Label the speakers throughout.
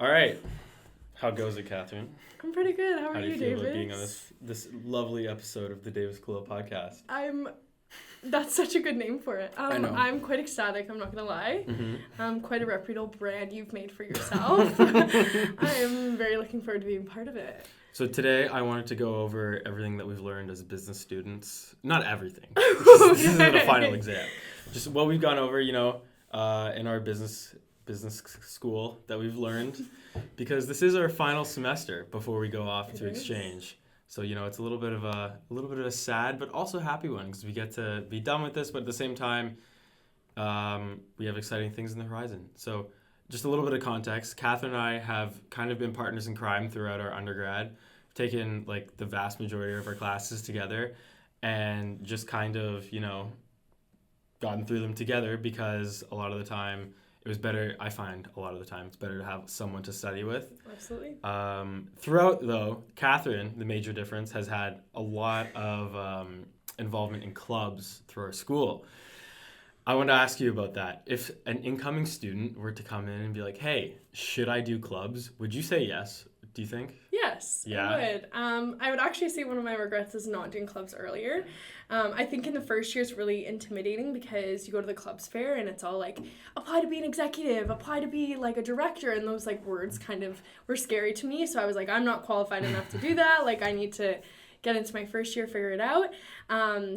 Speaker 1: All right. How goes it, Kathryn?
Speaker 2: I'm pretty good. How are you,
Speaker 1: How do you feel
Speaker 2: Davis?
Speaker 1: about being on this lovely episode of the Davis Kalil Podcast?
Speaker 2: That's such a good name for it.
Speaker 1: I know.
Speaker 2: I'm quite ecstatic, I'm not going to lie.
Speaker 1: Mm-hmm.
Speaker 2: Quite a reputable brand you've made for yourself. I am very looking forward to being part of it.
Speaker 1: So today I wanted to go over everything that we've learned as business students. Not everything. This isn't a final exam. Just what we've gone over, in our business school that we've learned, because this is our final semester before we go off to exchange. So it's a little bit of a sad but also happy one, because we get to be done with this, but at the same time we have exciting things in the horizon. So just a little bit of context, Kathryn and I have kind of been partners in crime throughout our undergrad, taken like the vast majority of our classes together, and just kind of gotten through them together, because a lot of the time it was better. I find a lot of the time it's better to have someone to study with.
Speaker 2: Absolutely.
Speaker 1: Throughout, though, Kathryn, the major difference, has had a lot of involvement in clubs through our school. I want to ask you about that. If an incoming student were to come in and be like, hey, should I do clubs? Would you say yes? Do you think?
Speaker 2: Yes,
Speaker 1: Yeah.
Speaker 2: I would. I would actually say one of my regrets is not doing clubs earlier. I think in the first year it's really intimidating, because you go to the clubs fair and it's all like, apply to be an executive, apply to be like a director, and those like words kind of were scary to me. So I was like, I'm not qualified enough to do that. Like, I need to get into my first year, figure it out.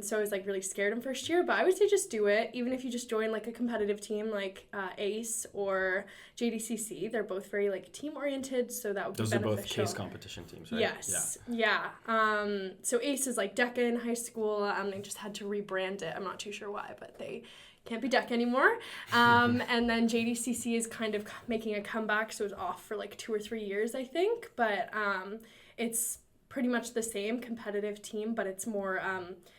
Speaker 2: So I was like really scared in first year, but I would say just do it. Even if you just join like a competitive team like ACE or JDCC, they're both very like team oriented, so that would be beneficial.
Speaker 1: Those are both case competition teams, right?
Speaker 2: Yes. Yeah. So ACE is like DECA in high school. They just had to rebrand it. I'm not too sure why, but they can't be DECA anymore. And then JDCC is kind of making a comeback, so it's off for like 2 or 3 years, I think. But it's pretty much the same competitive team, but it's more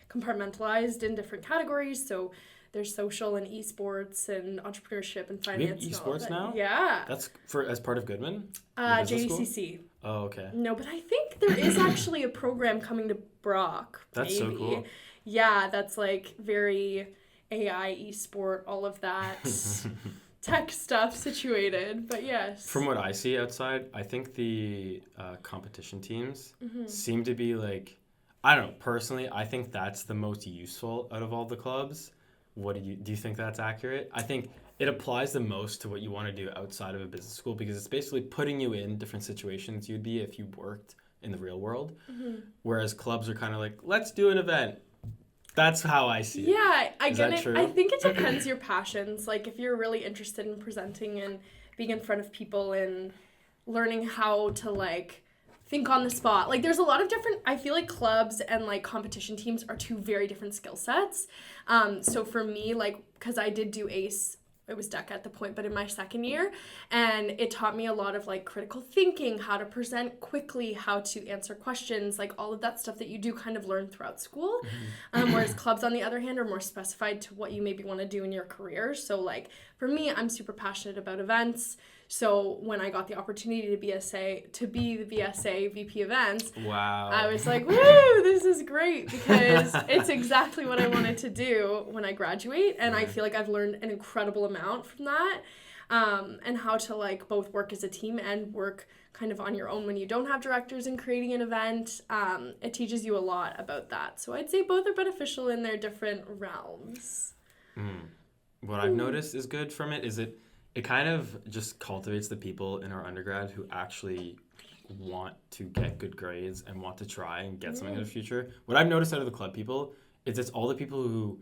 Speaker 2: compartmentalized in different categories. So there's social and esports and entrepreneurship and finance.
Speaker 1: We have esports now?
Speaker 2: Yeah.
Speaker 1: That's as part of Goodman?
Speaker 2: JDCC.
Speaker 1: Oh, okay.
Speaker 2: No, but I think there is actually a program coming to Brock.
Speaker 1: That's
Speaker 2: maybe.
Speaker 1: So cool.
Speaker 2: Yeah, that's like very AI, esport, all of that tech stuff situated. But yes.
Speaker 1: From what I see outside, I think the competition teams seem to be like, I don't know, personally, I think that's the most useful out of all the clubs. Do you think that's accurate? I think it applies the most to what you want to do outside of a business school, because it's basically putting you in different situations you'd be if you worked in the real world. Whereas clubs are kind of like, let's do an event. That's how I see it.
Speaker 2: Yeah, I get it.
Speaker 1: True?
Speaker 2: I think it depends your passions. Like, if you're really interested in presenting and being in front of people and learning how to like think on the spot. Like, there's a lot of different, I feel like clubs and like competition teams are two very different skill sets. So for me, like, because I did do ACE, it was DECA at the point, but in my second year, and it taught me a lot of like critical thinking, how to present quickly, how to answer questions, like all of that stuff that you do kind of learn throughout school. Whereas clubs, on the other hand, are more specified to what you maybe want to do in your career. So like for me, I'm super passionate about events. So when I got the opportunity to be the VSA VP events,
Speaker 1: wow,
Speaker 2: I was like, woo, this is great, because it's exactly what I wanted to do when I graduate. And I feel like I've learned an incredible amount from that, and how to like both work as a team and work kind of on your own when you don't have directors in creating an event. It teaches you a lot about that. So I'd say both are beneficial in their different realms.
Speaker 1: What I've noticed is good from it is it kind of just cultivates the people in our undergrad who actually want to get good grades and want to try and get something in the future. What I've noticed out of the club people is it's all the people who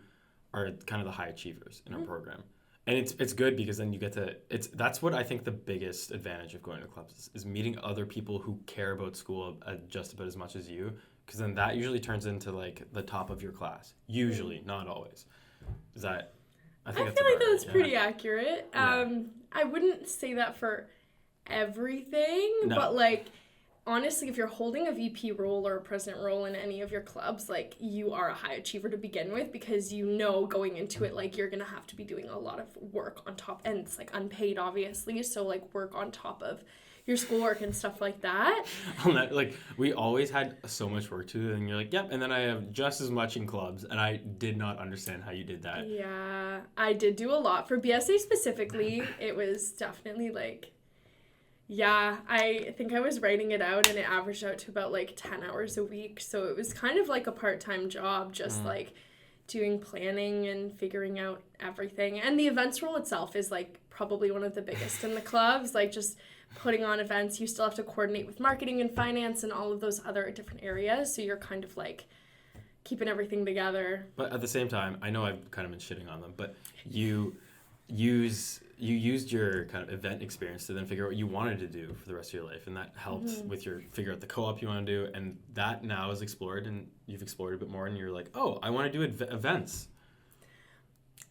Speaker 1: are kind of the high achievers in our program. And it's good, because then you get to, that's what I think the biggest advantage of going to clubs is meeting other people who care about school just about as much as you, because then that usually turns into like the top of your class. Usually, not always. Is that... I feel like
Speaker 2: that's pretty accurate. I wouldn't say that for everything, but like, honestly, if you're holding a VP role or a president role in any of your clubs, like, you are a high achiever to begin with, because going into it, like, you're gonna have to be doing a lot of work on top, and it's like unpaid, obviously, so like work on top of your schoolwork and stuff like that.
Speaker 1: Like, we always had so much work to do, and you're like, yep, and then I have just as much in clubs, and I did not understand how you did that.
Speaker 2: Yeah, I did do a lot. For BSA specifically, it was definitely, like, Yeah, I think I was writing it out and it averaged out to about like 10 hours a week. So it was kind of like a part-time job, just like doing planning and figuring out everything. And the events role itself is like probably one of the biggest in the clubs, like just putting on events. You still have to coordinate with marketing and finance and all of those other different areas. So you're kind of like keeping everything together.
Speaker 1: But at the same time, I know I've kind of been shitting on them, but you used your kind of event experience to then figure out what you wanted to do for the rest of your life, and that helped with your figure out the co-op you want to do, and that now is explored, and you've explored a bit more, and you're like, oh, I want to do events.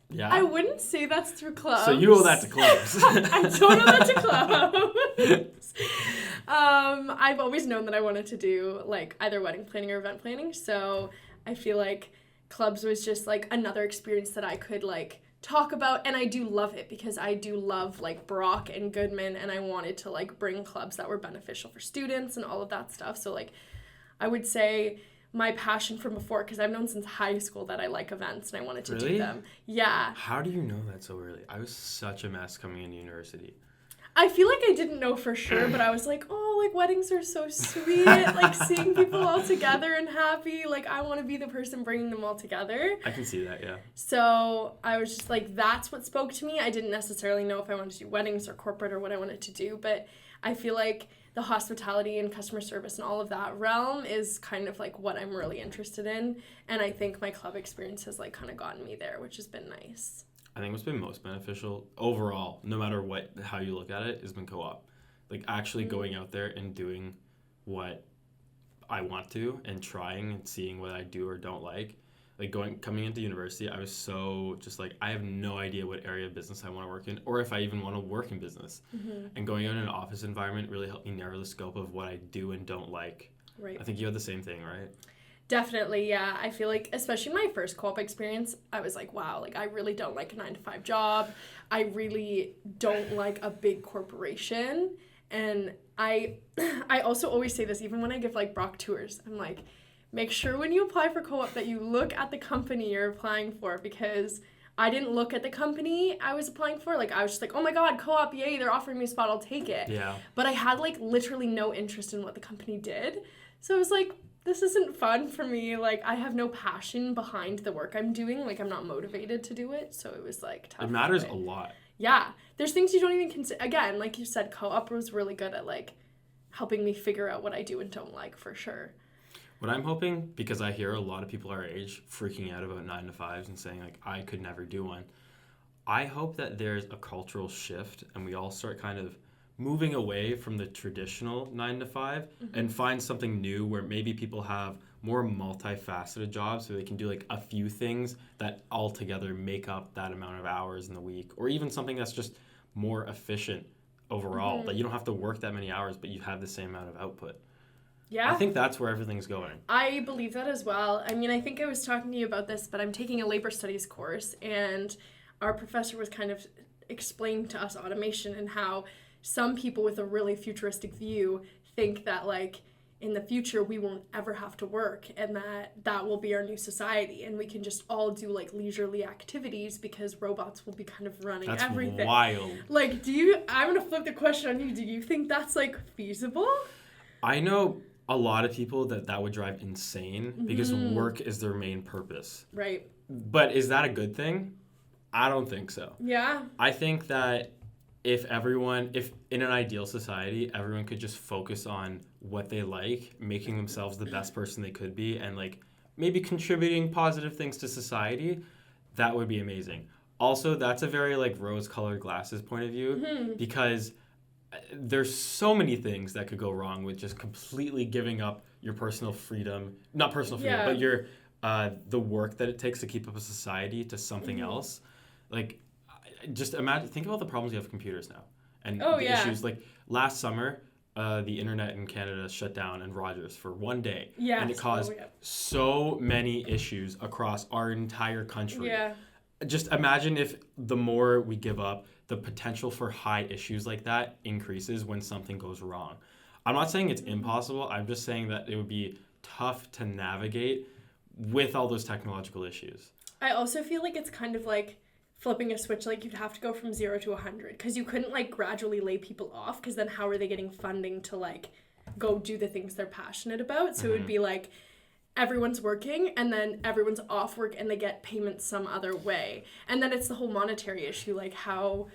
Speaker 1: Yeah.
Speaker 2: I wouldn't say that's through clubs.
Speaker 1: So you owe that to clubs.
Speaker 2: I don't owe that to clubs. I've always known that I wanted to do like either wedding planning or event planning, so I feel like clubs was just like another experience that I could like talk about, and I do love it because I do love like Brock and Goodman, and I wanted to like bring clubs that were beneficial for students and all of that stuff. So like I would say my passion from before, because I've known since high school that I like events and I wanted to do them. Yeah.
Speaker 1: How do you know that so early? I was such a mess coming into university.
Speaker 2: I feel like I didn't know for sure, but I was like, oh, like weddings are so sweet, like seeing people all together and happy, like I want to be the person bringing them all together.
Speaker 1: I can see that, yeah.
Speaker 2: So I was just like, that's what spoke to me. I didn't necessarily know if I wanted to do weddings or corporate or what I wanted to do, but I feel like the hospitality and customer service and all of that realm is kind of like what I'm really interested in, and I think my club experience has like kind of gotten me there, which has been nice.
Speaker 1: I think what's been most beneficial overall, no matter how you look at it, has been co-op. Like actually going out there and doing what I want to and trying and seeing what I do or don't like. Like coming into university, I was so just like, I have no idea what area of business I want to work in or if I even want to work in business. And going out in an office environment really helped me narrow the scope of what I do and don't like.
Speaker 2: Right.
Speaker 1: I think you had the same thing, right?
Speaker 2: Definitely, yeah. I feel like, especially my first co-op experience, I was like, wow, like I really don't like a 9-to-5 job. I really don't like a big corporation. And I also always say this, even when I give like Brock tours, I'm like, make sure when you apply for co-op that you look at the company you're applying for, because I didn't look at the company I was applying for. Like I was just like, oh my God, co-op, yay, they're offering me a spot, I'll take it.
Speaker 1: Yeah.
Speaker 2: But I had like literally no interest in what the company did. So I was like, this isn't fun for me. Like, I have no passion behind the work I'm doing. Like, I'm not motivated to do it. So it was, like, tough.
Speaker 1: It matters a lot.
Speaker 2: Yeah. There's things you don't even consider. Again, like you said, co-op was really good at, like, helping me figure out what I do and don't like, for sure.
Speaker 1: What I'm hoping, because I hear a lot of people our age freaking out about 9-to-5s and saying, like, I could never do one. I hope that there's a cultural shift and we all start kind of moving away from the traditional 9-to-5 and find something new where maybe people have more multifaceted jobs so they can do like a few things that altogether make up that amount of hours in the week, or even something that's just more efficient overall, that you don't have to work that many hours but you have the same amount of output.
Speaker 2: Yeah.
Speaker 1: I think that's where everything's going.
Speaker 2: I believe that as well. I mean, I think I was talking to you about this, but I'm taking a labor studies course, and our professor was kind of explaining to us automation and how some people with a really futuristic view think that, like, in the future we won't ever have to work, and that will be our new society, and we can just all do, like, leisurely activities because robots will be kind of running everything.
Speaker 1: That's wild.
Speaker 2: Like, I'm going to flip the question on you. Do you think that's, like, feasible?
Speaker 1: I know a lot of people that would drive insane because work is their main purpose.
Speaker 2: Right.
Speaker 1: But is that a good thing? I don't think so.
Speaker 2: Yeah.
Speaker 1: I think that if in an ideal society, everyone could just focus on what they like, making themselves the best person they could be, and like maybe contributing positive things to society, that would be amazing. Also, that's a very like rose-colored glasses point of view, because there's so many things that could go wrong with just completely giving up your personal freedom, not personal freedom, but your the work that it takes to keep up a society to something else. Like, just think about the problems you have with computers now and issues. Like last summer, the internet in Canada shut down in Rogers for one day, and it caused so many issues across our entire country. Yeah. Just imagine if the more we give up, the potential for high issues like that increases when something goes wrong. I'm not saying it's impossible. I'm just saying that it would be tough to navigate with all those technological issues.
Speaker 2: I also feel like it's kind of like flipping a switch, like, you'd have to go from 0 to 100, because you couldn't, like, gradually lay people off, because then how are they getting funding to, like, go do the things they're passionate about? So it would be, like, everyone's working, and then everyone's off work, and they get payments some other way. And then it's the whole monetary issue, like, how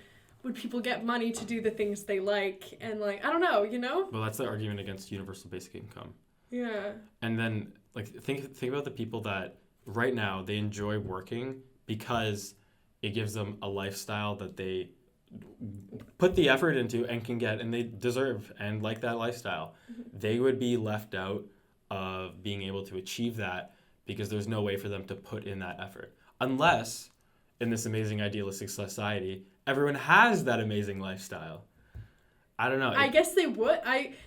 Speaker 2: would people get money to do the things they like? And, like, I don't know, you know?
Speaker 1: Well, that's the argument against universal basic income.
Speaker 2: Yeah.
Speaker 1: And then, like, think about the people that right now they enjoy working because it gives them a lifestyle that they put the effort into and can get, and they deserve and like that lifestyle. They would be left out of being able to achieve that because there's no way for them to put in that effort. Unless, in this amazing idealistic society, everyone has that amazing lifestyle. I don't know.
Speaker 2: I guess they would.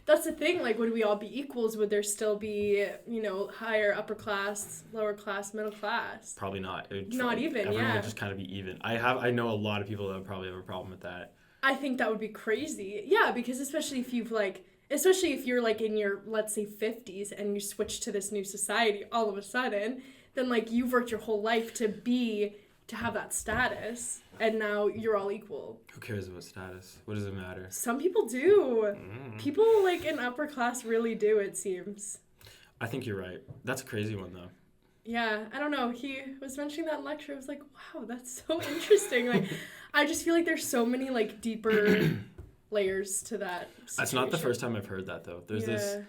Speaker 2: That's the thing. Like, would we all be equals? Would there still be, you know, higher upper class, lower class, middle class?
Speaker 1: Probably not.
Speaker 2: Not even,
Speaker 1: everyone would just kind of be even. I know a lot of people that would probably have a problem with that.
Speaker 2: I think that would be crazy. Yeah, because especially if you're like in your, let's say, 50s and you switch to this new society all of a sudden, then like you've worked your whole life to have that status, and now you're all equal.
Speaker 1: Who cares about status? What does it matter?
Speaker 2: Some people do. People like in upper class really do, it seems.
Speaker 1: I think you're right. That's a crazy one though.
Speaker 2: Yeah, I don't know. He was mentioning that in lecture. I was like, wow, that's so interesting. Like, I just feel like there's so many like deeper layers to that situation.
Speaker 1: That's not the first time I've heard that though. There's this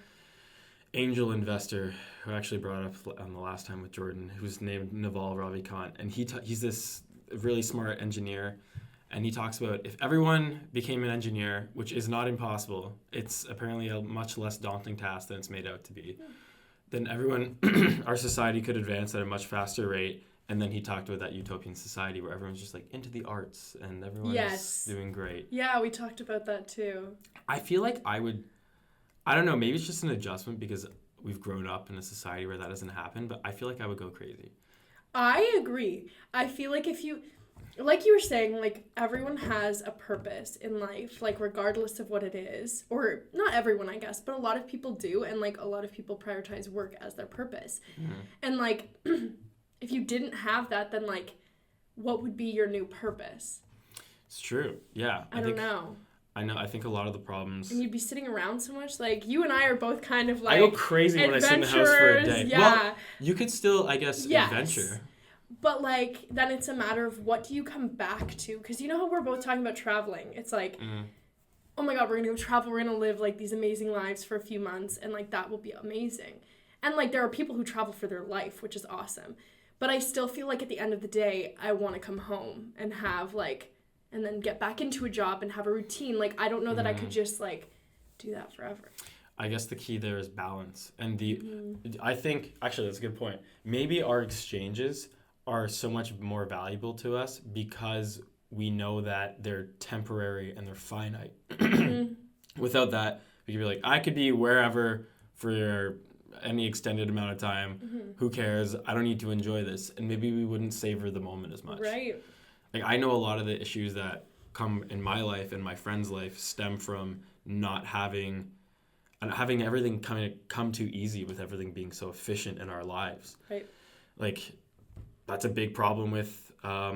Speaker 1: angel investor who actually brought up on the last time with Jordan, who's named Naval Ravikant, and he's this really smart engineer, and he talks about if everyone became an engineer, which is not impossible, it's apparently a much less daunting task than it's made out to be, then everyone, our society could advance at a much faster rate. And then he talked about that utopian society where everyone's just like into the arts and everyone's doing great.
Speaker 2: Yeah, we talked about that too.
Speaker 1: I feel like I don't know, maybe it's just an adjustment because we've grown up in a society where that doesn't happen, but I feel like I would go crazy.
Speaker 2: I agree. I feel like if you, like you were saying, like everyone has a purpose in life, like regardless of what it is, or not everyone, I guess, but a lot of people do, and like a lot of people prioritize work as their purpose. And like, if you didn't have that, then like, what would be your new purpose?
Speaker 1: It's true. Yeah.
Speaker 2: I don't know.
Speaker 1: I know. I think a lot of the problems.
Speaker 2: And you'd be sitting around so much. Like, you and I are both kind of like.
Speaker 1: I go crazy when I sit in the house for a day.
Speaker 2: Yeah.
Speaker 1: Well, you could still, I guess, adventure.
Speaker 2: But like, then it's a matter of what do you come back to? Because you know how we're both talking about traveling. It's like, oh my God, we're going to go travel. We're going to live like these amazing lives for a few months. And like, that will be amazing. And like, there are people who travel for their life, which is awesome. But I still feel like at the end of the day, I want to come home and have like, and then get back into a job and have a routine. Like, I don't know that I could just like do that forever.
Speaker 1: I guess the key there is balance. And I think, actually, that's a good point. Maybe our exchanges are so much more valuable to us because we know that they're temporary and they're finite. Without that, we could be like, I could be wherever for any extended amount of time. Who cares? I don't need to enjoy this. And maybe we wouldn't savor the moment as much.
Speaker 2: Right.
Speaker 1: Like, I know a lot of the issues that come in my life and my friend's life stem from not having everything kind of come too easy, with everything being so efficient in our lives.
Speaker 2: Right.
Speaker 1: Like, that's a big problem with, I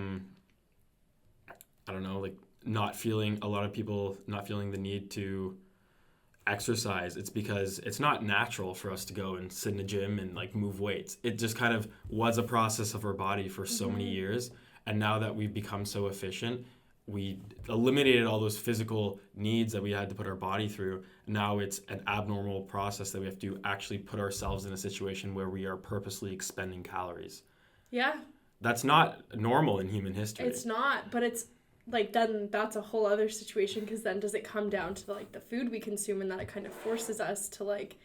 Speaker 1: don't know, like a lot of people not feeling the need to exercise. It's because it's not natural for us to go and sit in a gym and like move weights. It just kind of was a process of our body for so many years. And now that we've become so efficient, we eliminated all those physical needs that we had to put our body through. Now it's an abnormal process that we have to actually put ourselves in a situation where we are purposely expending calories.
Speaker 2: Yeah.
Speaker 1: That's not normal in human history.
Speaker 2: It's not, but it's like, then that's a whole other situation, because then does it come down to like the food we consume, and that it kind of forces us to like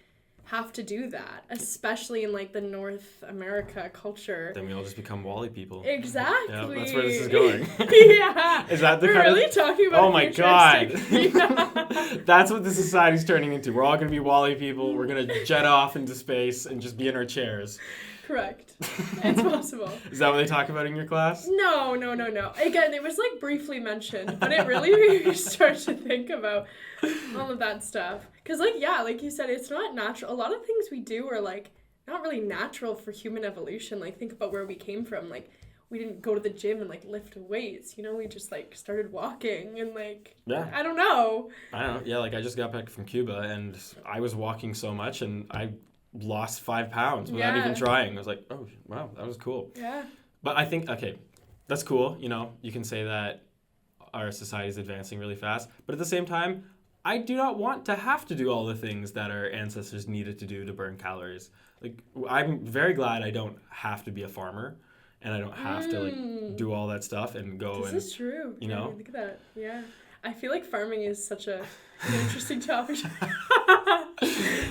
Speaker 2: have to do that, especially in like the North America culture.
Speaker 1: Then we all just become Wall-E people.
Speaker 2: Exactly.
Speaker 1: Yeah, that's where this is going.
Speaker 2: Yeah.
Speaker 1: Is that the
Speaker 2: We're
Speaker 1: kind
Speaker 2: really
Speaker 1: of...
Speaker 2: talking about?
Speaker 1: Oh my God.
Speaker 2: Yeah.
Speaker 1: That's what the society's turning into. We're all going to be Wall-E people. We're going to jet off into space and just be in our chairs.
Speaker 2: Correct. It's possible.
Speaker 1: Is that what they talk about in your class?
Speaker 2: No. Again, it was like briefly mentioned, but it really made me start to think about all of that stuff. Because like, yeah, like you said, it's not natural. A lot of things we do are like not really natural for human evolution. Like, think about where we came from. Like, we didn't go to the gym and, like, lift weights, you know? We just, like, started walking and, like,
Speaker 1: Yeah.
Speaker 2: I don't know.
Speaker 1: Yeah, like, I just got back from Cuba, and I was walking so much, and I lost 5 pounds without even trying. I was like, oh, wow, that was cool.
Speaker 2: Yeah.
Speaker 1: But I think, okay, that's cool, you know? You can say that our society is advancing really fast, but at the same time, I do not want to have to do all the things that our ancestors needed to do to burn calories. Like, I'm very glad I don't have to be a farmer, and I don't have to, like, do all that stuff and go
Speaker 2: This is true.
Speaker 1: You know?
Speaker 2: Look at that. Yeah. I feel like farming is such an interesting topic.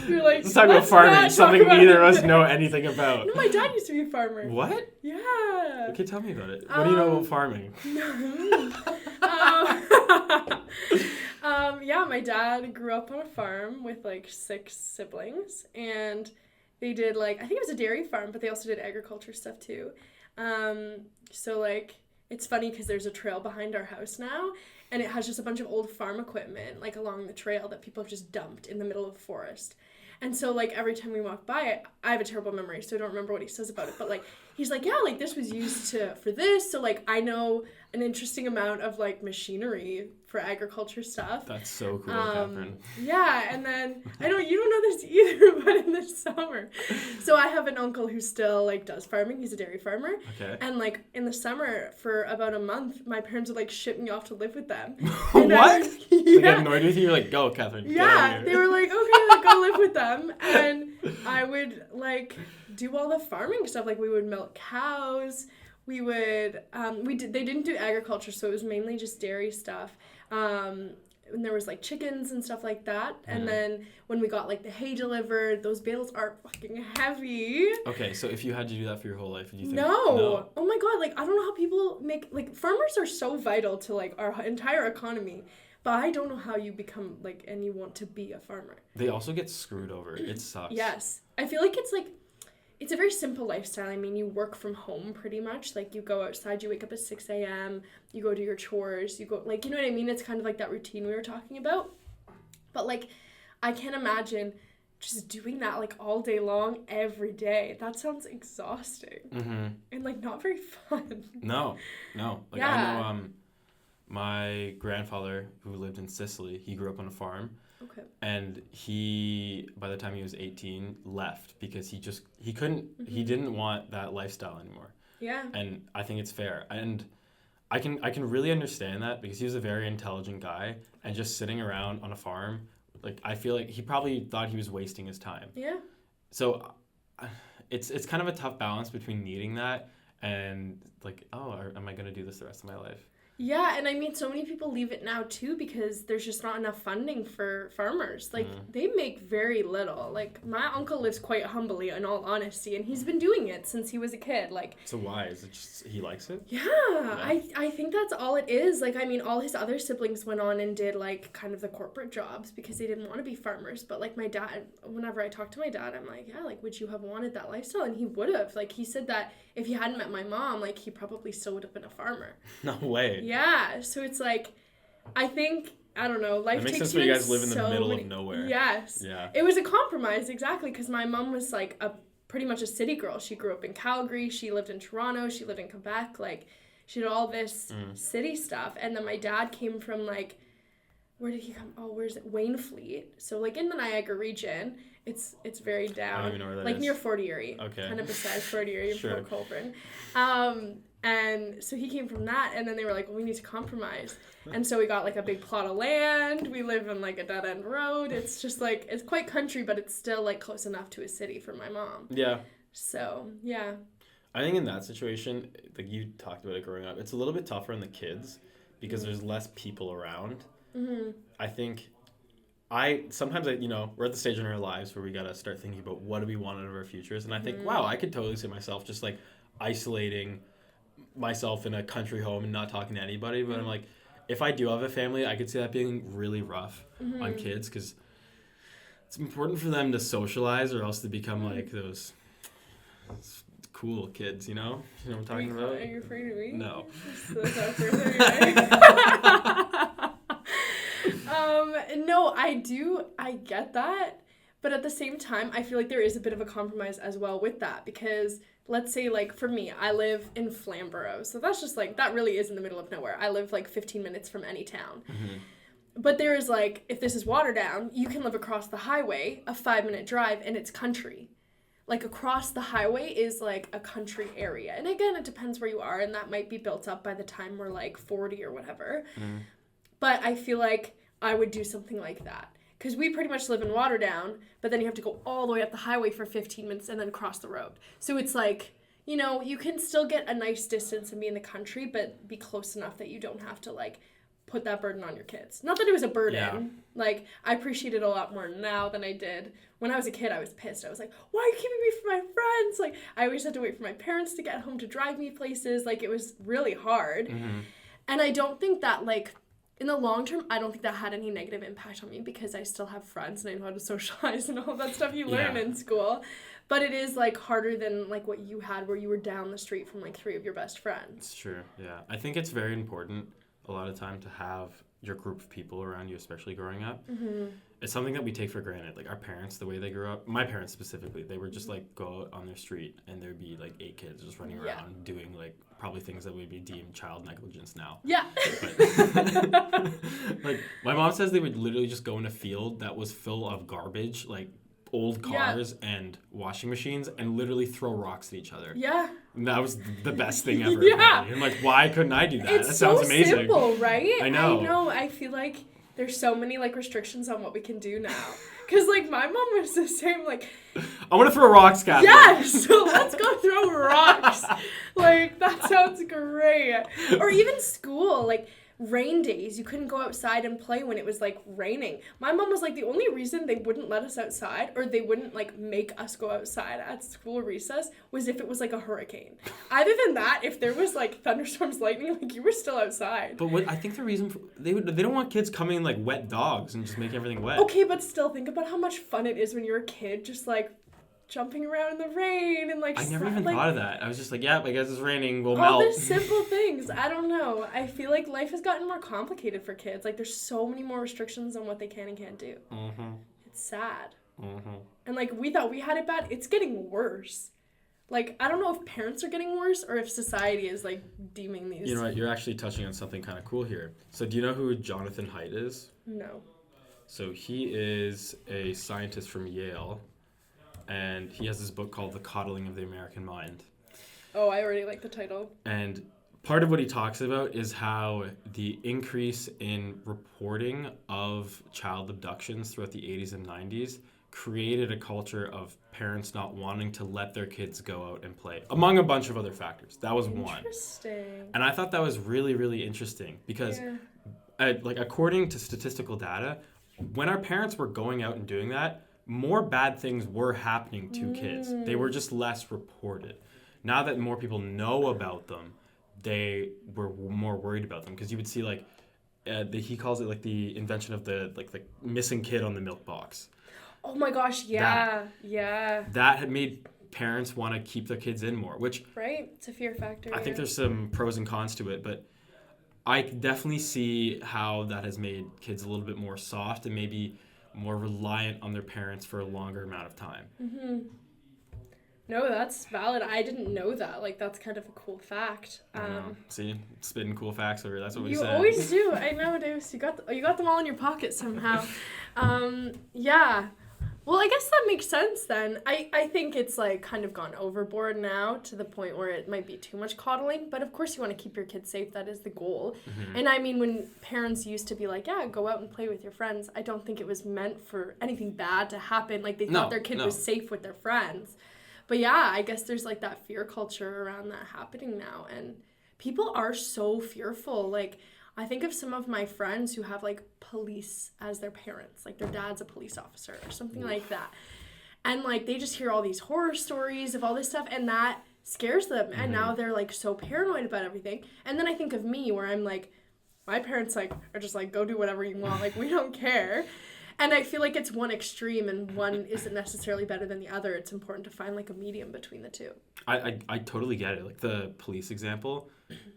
Speaker 2: You're like,
Speaker 1: let's talk about farming, something neither of us know anything about.
Speaker 2: No, my dad used to be a farmer.
Speaker 1: What?
Speaker 2: Yeah.
Speaker 1: Okay, tell me about it. What do you know about farming?
Speaker 2: Yeah, my dad grew up on a farm with, like, 6 siblings, and they did, like, I think it was a dairy farm, but they also did agriculture stuff too. So, like, it's funny because there's a trail behind our house now, and it has just a bunch of old farm equipment, like, along the trail that people have just dumped in the middle of the forest. And so, like, every time we walk by it, I have a terrible memory, so I don't remember what he says about it, but, like, he's like, yeah, like, this was used for this, so, like, I know an interesting amount of, like, machinery for agriculture stuff.
Speaker 1: That's so cool, Kathryn.
Speaker 2: Yeah, and then, you don't know this either, but in the summer, so I have an uncle who still, like, does farming. He's a dairy farmer.
Speaker 1: Okay.
Speaker 2: And, like, in the summer, for about a month, my parents would, like, ship me off to live with them.
Speaker 1: What?
Speaker 2: Yeah.
Speaker 1: They got annoyed with you? You're like, go, Kathryn.
Speaker 2: Yeah, they were like, okay, like, go live with them. And I would, like, do all the farming stuff. Like, we would milk cows. We would, they didn't do agriculture, so it was mainly just dairy stuff. And there was, like, chickens and stuff like that. And then when we got, like, the hay delivered, those bales are fucking heavy.
Speaker 1: Okay, so if you had to do that for your whole life, would you think?
Speaker 2: No. Oh my God, like, I don't know how people farmers are so vital to, like, our entire economy. But I don't know how you become, like, and you want to be a farmer.
Speaker 1: They also get screwed over. It sucks.
Speaker 2: Yes. I feel like it's a very simple lifestyle. I mean, you work from home pretty much. Like, you go outside, you wake up at 6 a.m., you go do your chores, you go, like, you know what I mean? It's kind of like that routine we were talking about. But, like, I can't imagine just doing that, like, all day long, every day. That sounds exhausting. Mm-hmm. And, like, not very fun.
Speaker 1: No. Like,
Speaker 2: yeah.
Speaker 1: I know my grandfather, who lived in Sicily, he grew up on a farm.
Speaker 2: Okay.
Speaker 1: And he, by the time he was 18, left because he didn't want that lifestyle anymore.
Speaker 2: Yeah.
Speaker 1: And I think it's fair. And I can really understand that because he was a very intelligent guy, and just sitting around on a farm, like, I feel like he probably thought he was wasting his time.
Speaker 2: Yeah.
Speaker 1: So it's kind of a tough balance between needing that and, like, am I going to do this the rest of my life?
Speaker 2: Yeah, and I mean, so many people leave it now, too, because there's just not enough funding for farmers. Like, they make very little. Like, my uncle lives quite humbly, in all honesty, and he's been doing it since he was a kid. Like,
Speaker 1: so why? Is it just he likes it?
Speaker 2: Yeah. I think that's all it is. Like, I mean, all his other siblings went on and did, like, kind of the corporate jobs because they didn't want to be farmers. But, like, my dad, whenever I talk to my dad, I'm like, yeah, like, would you have wanted that lifestyle? And he would have. Like, he said that if he hadn't met my mom, like, he probably still would have been a farmer.
Speaker 1: No way.
Speaker 2: Yeah, so it's like, I think, I don't know, life takes you in so many... It makes sense when
Speaker 1: you guys live in the middle of nowhere.
Speaker 2: Yes.
Speaker 1: Yeah.
Speaker 2: It was a compromise, exactly, because my mom was, like, pretty much a city girl. She grew up in Calgary, she lived in Toronto, she lived in Quebec, like, she did all this city stuff, and then my dad came from, like, where did he come? Oh, where's it? Wainfleet. So, like, in the Niagara region, it's very down.
Speaker 1: I don't even know where that
Speaker 2: like,
Speaker 1: is.
Speaker 2: Near Fort Erie.
Speaker 1: Okay.
Speaker 2: Kind of beside Fort Erie in
Speaker 1: Sure.
Speaker 2: Port Colborne. And so he came from that, and then they were like, well, we need to compromise. And so we got, like, a big plot of land. We live in, like, a dead-end road. It's just, like, it's quite country, but it's still, like, close enough to a city for my mom.
Speaker 1: Yeah.
Speaker 2: So, yeah.
Speaker 1: I think in that situation, like you talked about it growing up, it's a little bit tougher on the kids because there's less people around. Mm-hmm. I think sometimes we're at the stage in our lives where we got to start thinking about what do we want out of our futures. And I think, wow, I could totally see myself just, like, isolating myself in a country home and not talking to anybody. But I'm like, if I do have a family, I could see that being really rough on kids because it's important for them to socialize or else they become like those cool kids, you know? You know what I'm talking about?
Speaker 2: Are you afraid of me?
Speaker 1: No.
Speaker 2: No, I get that, But at the same time, I feel like there is a bit of a compromise as well with that, because let's say, like, for me, I live in Flamborough, so that's just, like, that really is in the middle of nowhere. I live, like, 15 minutes from any town.
Speaker 1: Mm-hmm.
Speaker 2: But there is, like, if this is Waterdown, you can live across the highway, a 5-minute drive, and it's country. Like, across the highway is, like, a country area. And again, it depends where you are, and that might be built up by the time we're, like, 40 or whatever. Mm. But I feel like I would do something like that. Because we pretty much live in Waterdown, but then you have to go all the way up the highway for 15 minutes and then cross the road. So it's like, you know, you can still get a nice distance and be in the country, but be close enough that you don't have to, like, put that burden on your kids. Not that it was a burden. Yeah. Like, I appreciate it a lot more now than I did. When I was a kid, I was pissed. I was like, why are you keeping me from my friends? Like, I always had to wait for my parents to get home to drive me places. Like, it was really hard. Mm-hmm. And I don't think that, like, in the long term, I don't think that had any negative impact on me, because I still have friends and I know how to socialize and all that stuff you learn in school. But it is, like, harder than, like, what you had where you were down the street from, like, 3 of your best friends.
Speaker 1: It's true, yeah. I think it's very important a lot of time to have your group of people around you, especially growing up. Mm-hmm. It's something that we take for granted. Like, our parents, the way they grew up, my parents specifically, they would just, like, go out on their street and there'd be, like, 8 kids just running around doing, like, probably things that would be deemed child negligence now.
Speaker 2: Yeah.
Speaker 1: But, like, my mom says they would literally just go in a field that was full of garbage, like, old cars and washing machines, and literally throw rocks at each other.
Speaker 2: Yeah.
Speaker 1: And that was the best thing ever. Yeah. I'm like, why couldn't I do that?
Speaker 2: That
Speaker 1: sounds amazing.
Speaker 2: It's so simple, right?
Speaker 1: I know.
Speaker 2: I feel like there's so many, like, restrictions on what we can do now. Because, like, my mom was the same, like...
Speaker 1: I want to throw rocks, Kathryn.
Speaker 2: Yeah, so let's go throw rocks. Like, that sounds great. Or even school, like, rain days. You couldn't go outside and play when it was, like, raining. My mom was like, the only reason they wouldn't let us outside, or they wouldn't, like, make us go outside at school recess, was if it was, like, a hurricane. Other than that, if there was, like, thunderstorms, lightning, like, you were still outside.
Speaker 1: But what I think the reason they don't want kids coming in, like, wet dogs and just make everything wet.
Speaker 2: Okay, but still, think about how much fun it is when you're a kid, just, like, jumping around in the rain and, like...
Speaker 1: I never even thought of that. I was just like, yeah, I guess it's raining, we'll melt.
Speaker 2: All the simple things. I don't know. I feel like life has gotten more complicated for kids. Like, there's so many more restrictions on what they can and can't do. Mm-hmm. It's sad. Mm-hmm. And, like, we thought we had it bad. It's getting worse. Like, I don't know if parents are getting worse or if society is, like, deeming these...
Speaker 1: You know what? You're actually touching on something kind of cool here. So do you know who Jonathan Haidt is?
Speaker 2: No.
Speaker 1: So he is a scientist from Yale, and he has this book called The Coddling of the American Mind.
Speaker 2: Oh, I already like the title.
Speaker 1: And part of what he talks about is how the increase in reporting of child abductions throughout the 80s and 90s created a culture of parents not wanting to let their kids go out and play, among a bunch of other factors. That was one.
Speaker 2: Interesting.
Speaker 1: And I thought that was really, really interesting because, like, according to statistical data, when our parents were going out and doing that, more bad things were happening to kids. They were just less reported. Now that more people know about them, they were more worried about them, because you would see, like, he calls it, like, the invention of the missing kid on the milk box.
Speaker 2: Oh my gosh, yeah.
Speaker 1: That had made parents want to keep their kids in more, which...
Speaker 2: Right, it's a fear factor.
Speaker 1: I think there's some pros and cons to it, but I definitely see how that has made kids a little bit more soft and maybe more reliant on their parents for a longer amount of time. Mm-hmm.
Speaker 2: No, that's valid. I didn't know that. Like, that's kind of a cool fact.
Speaker 1: See, spitting cool facts over. That's what we said.
Speaker 2: You always do. I know, Davis. You got them all in your pocket somehow. Yeah. Well, I guess that makes sense then. I think it's, like, kind of gone overboard now to the point where it might be too much coddling. But, of course, you want to keep your kids safe. That is the goal. Mm-hmm. And, I mean, when parents used to be like, yeah, go out and play with your friends, I don't think it was meant for anything bad to happen. Like, they thought their kid was safe with their friends. But, yeah, I guess there's, like, that fear culture around that happening now. And people are so fearful. Like, I think of some of my friends who have, like, police as their parents. Like, their dad's a police officer or something like that. And, like, they just hear all these horror stories of all this stuff, and that scares them. Mm-hmm. And now they're, like, so paranoid about everything. And then I think of me, where I'm, like, my parents, like, are just, like, go do whatever you want. Like, we don't care. And I feel like it's one extreme, and one isn't necessarily better than the other. It's important to find, like, a medium between the two.
Speaker 1: I totally get it. Like, the police example,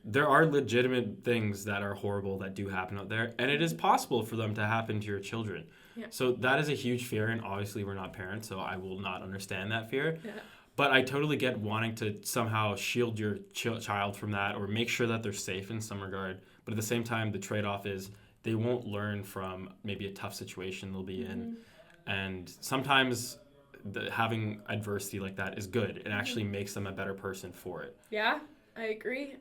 Speaker 1: there are legitimate things that are horrible that do happen out there, and it is possible for them to happen to your children.
Speaker 2: Yeah.
Speaker 1: So that is a huge fear, and obviously we're not parents, so I will not understand that fear.
Speaker 2: Yeah.
Speaker 1: But I totally get wanting to somehow shield your child from that or make sure that they're safe in some regard. But at the same time, the trade-off is they won't learn from maybe a tough situation they'll be in. And sometimes having adversity like that is good. It actually makes them a better person for it.
Speaker 2: Yeah, I agree.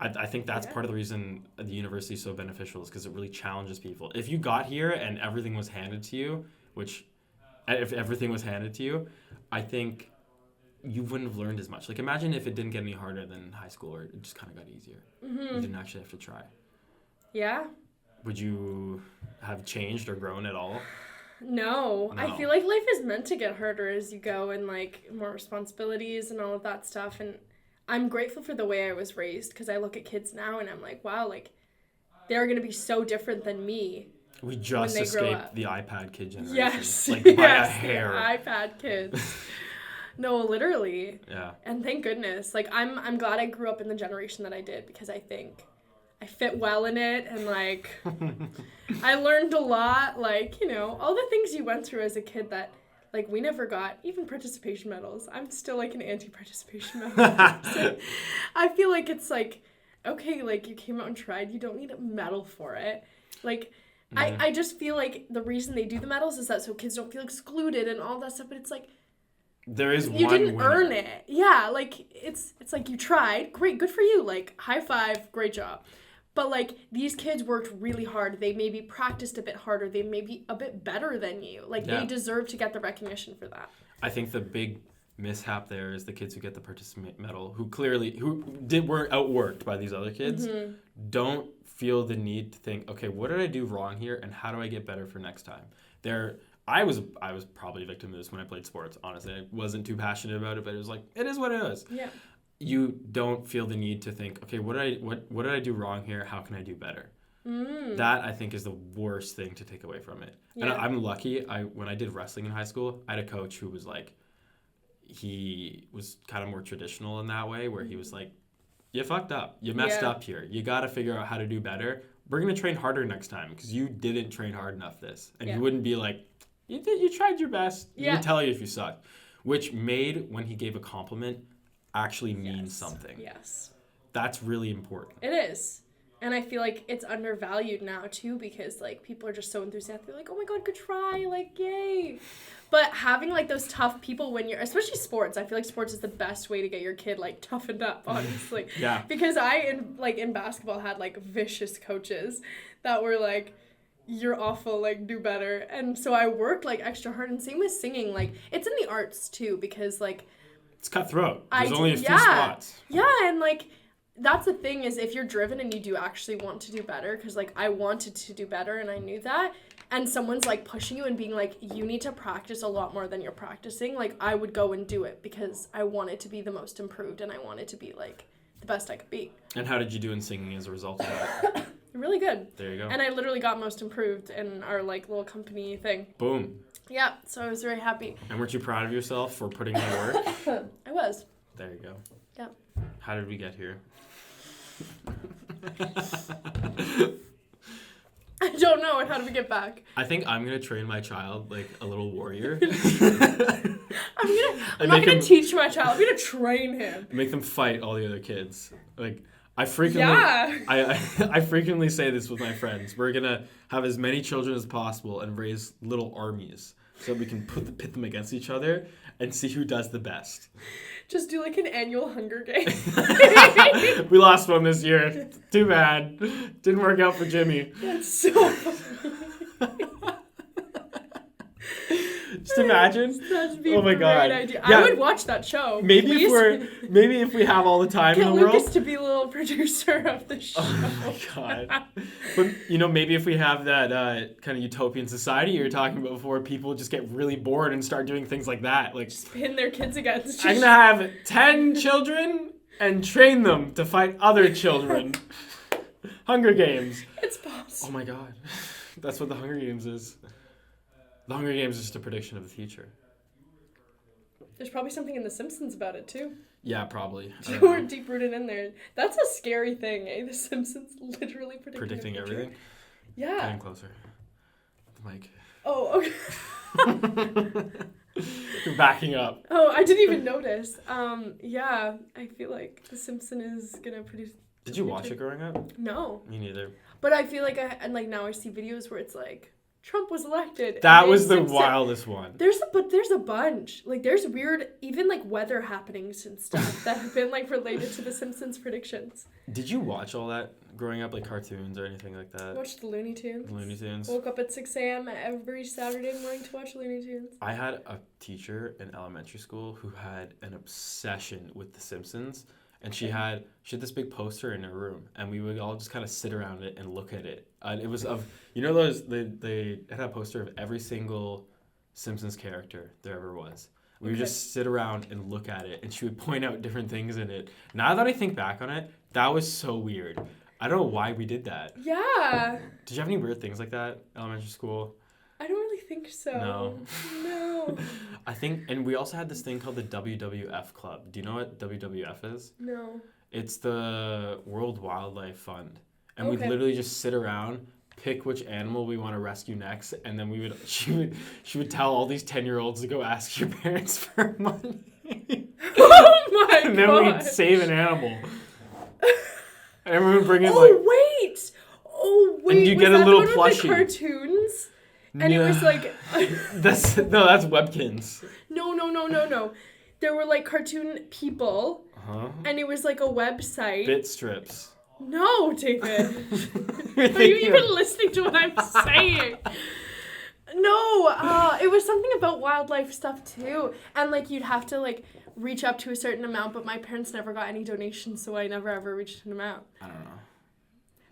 Speaker 1: I think that's part of the reason the university is so beneficial is because it really challenges people. If you got here and everything was handed to you, if everything was handed to you, I think you wouldn't have learned as much. Like, imagine if it didn't get any harder than high school or it just kind of got easier. You didn't actually have to try.
Speaker 2: Yeah.
Speaker 1: Would you have changed or grown at all?
Speaker 2: No. I feel like life is meant to get harder as you go and, like, more responsibilities and all of that stuff. And I'm grateful for the way I was raised because I look at kids now and I'm like, wow, like, they're going to be so different than me.
Speaker 1: We just escaped the iPad kid generation.
Speaker 2: Yes.
Speaker 1: Like, by a hair.
Speaker 2: The iPad kids. No, literally.
Speaker 1: Yeah.
Speaker 2: And thank goodness. Like, I'm glad I grew up in the generation that I did because I think I fit well in it and, like, I learned a lot. Like, you know, all the things you went through as a kid that, like, we never got, even participation medals. I'm still, like, an anti-participation medal. So I feel like it's, like, okay, like, you came out and tried. You don't need a medal for it. Like, I just feel like the reason they do the medals is that so kids don't feel excluded and all that stuff. But it's, like,
Speaker 1: there is
Speaker 2: you
Speaker 1: one
Speaker 2: didn't
Speaker 1: winner.
Speaker 2: earn it. Yeah, like, it's like you tried. Great, good for you. Like, high five, great job. But, like, these kids worked really hard. They maybe practiced a bit harder. They may be a bit better than you. Like, they deserve to get the recognition for that.
Speaker 1: I think the big mishap there is the kids who get the participant medal, were outworked by these other kids, don't feel the need to think, okay, what did I do wrong here, and how do I get better for next time? I was probably a victim of this when I played sports, honestly. I wasn't too passionate about it, but it was like, it is what it is. Yeah. You don't feel the need to think, okay, what did I do wrong here? How can I do better? That, I think, is the worst thing to take away from it. Yeah. And I'm lucky. When I did wrestling in high school, I had a coach who was like, he was kind of more traditional in that way, where he was like, you fucked up. You messed up here. You got to figure out how to do better. We're going to train harder next time because you didn't train hard enough this. And he wouldn't be like, you tried your best. He would tell you if you sucked. Which made, when he gave a compliment, actually means something. Yes. That's really important.
Speaker 2: It is. And I feel like it's undervalued now, too, because, like, people are just so enthusiastic. They're like, oh, my God, good try. Like, yay. But having, like, those tough people when especially sports, I feel like sports is the best way to get your kid, like, toughened up, honestly. Yeah. Because in basketball, had, like, vicious coaches that were, like, you're awful, like, do better. And so I worked, like, extra hard. And same with singing. Like, it's in the arts, too, because, like,
Speaker 1: it's cutthroat. There's only a few spots.
Speaker 2: Yeah, and, like, that's the thing is if you're driven and you do actually want to do better, because, like, I wanted to do better and I knew that, and someone's, like, pushing you and being like, you need to practice a lot more than you're practicing, like, I would go and do it because I wanted to be the most improved and I wanted to be, like, the best I could be.
Speaker 1: And how did you do in singing as a result of that?
Speaker 2: Really good.
Speaker 1: There you go.
Speaker 2: And I literally got most improved in our, like, little company thing.
Speaker 1: Boom.
Speaker 2: Yeah, so I was very happy.
Speaker 1: And weren't you proud of yourself for putting in the work?
Speaker 2: I was.
Speaker 1: There you go.
Speaker 2: Yeah.
Speaker 1: How did we get here?
Speaker 2: I don't know. And how do we get back?
Speaker 1: I think I'm going to train my child like a little warrior.
Speaker 2: I'm not going to teach my child. I'm going to train him.
Speaker 1: Make them fight all the other kids. Like, I frequently say this with my friends. We're going to have as many children as possible and raise little armies so we can pit them against each other and see who does the best.
Speaker 2: Just do like an annual Hunger Games.
Speaker 1: We lost one this year. Too bad. Didn't work out for Jimmy.
Speaker 2: That's so funny.
Speaker 1: Just imagine.
Speaker 2: That'd be a great idea. Yeah. I would watch that show.
Speaker 1: Maybe if we have all the time in the world.
Speaker 2: Get Lucas to be a little producer of the show.
Speaker 1: Oh my God. But maybe if we have that kind of utopian society you were talking about before, people just get really bored and start doing things like that. Like,
Speaker 2: just pin their kids against.
Speaker 1: I'm gonna have 10 children and train them to fight other children. Hunger Games.
Speaker 2: It's possible.
Speaker 1: Oh my God. That's what the Hunger Games is. The Hunger Games is just a prediction of the future.
Speaker 2: There's probably something in The Simpsons about it, too.
Speaker 1: Yeah, probably.
Speaker 2: We're deep-rooted in there. That's a scary thing, eh? The Simpsons literally predicting
Speaker 1: everything?
Speaker 2: Yeah.
Speaker 1: Getting closer. The mic.
Speaker 2: Oh, okay.
Speaker 1: You're backing up.
Speaker 2: Oh, I didn't even notice. Yeah, I feel like The Simpsons is gonna produce.
Speaker 1: Did you watch it growing up?
Speaker 2: No.
Speaker 1: Me neither.
Speaker 2: But I feel like now I see videos where it's like Trump was elected.
Speaker 1: That was the wildest one.
Speaker 2: There's a bunch. Like there's weird even like weather happenings and stuff that have been like related to The Simpsons predictions.
Speaker 1: Did you watch all that growing up, like cartoons or anything like that?
Speaker 2: I watched the Looney Tunes.
Speaker 1: Looney Tunes.
Speaker 2: Woke up at 6 a.m. every Saturday morning to watch Looney Tunes.
Speaker 1: I had a teacher in elementary school who had an obsession with The Simpsons. And she had this big poster in her room, and we would all just kind of sit around it and look at it. And it was of, those, they had a poster of every single Simpsons character there ever was. We would just sit around and look at it, and she would point out different things in it. Now that I think back on it, that was so weird. I don't know why we did that.
Speaker 2: Yeah.
Speaker 1: Did you have any weird things like that in elementary school?
Speaker 2: I don't really think so. No.
Speaker 1: I think, and we also had this thing called the WWF Club. Do you know what WWF is?
Speaker 2: No.
Speaker 1: It's the World Wildlife Fund. And we'd literally just sit around, pick which animal we want to rescue next, and then she would tell all these 10-year-olds to go ask your parents for money.
Speaker 2: Oh my god.
Speaker 1: And then we'd save an animal. And everyone would bring in
Speaker 2: Oh wait.
Speaker 1: And you get a little plushie.
Speaker 2: The cartoons? And it was like
Speaker 1: that's Webkins.
Speaker 2: No. There were like cartoon people. And it was like a website.
Speaker 1: Bit strips.
Speaker 2: No, David. Are you even listening to what I'm saying? No, it was something about wildlife stuff too. And like you'd have to like reach up to a certain amount, but my parents never got any donations, so I never ever reached an amount.
Speaker 1: I don't know.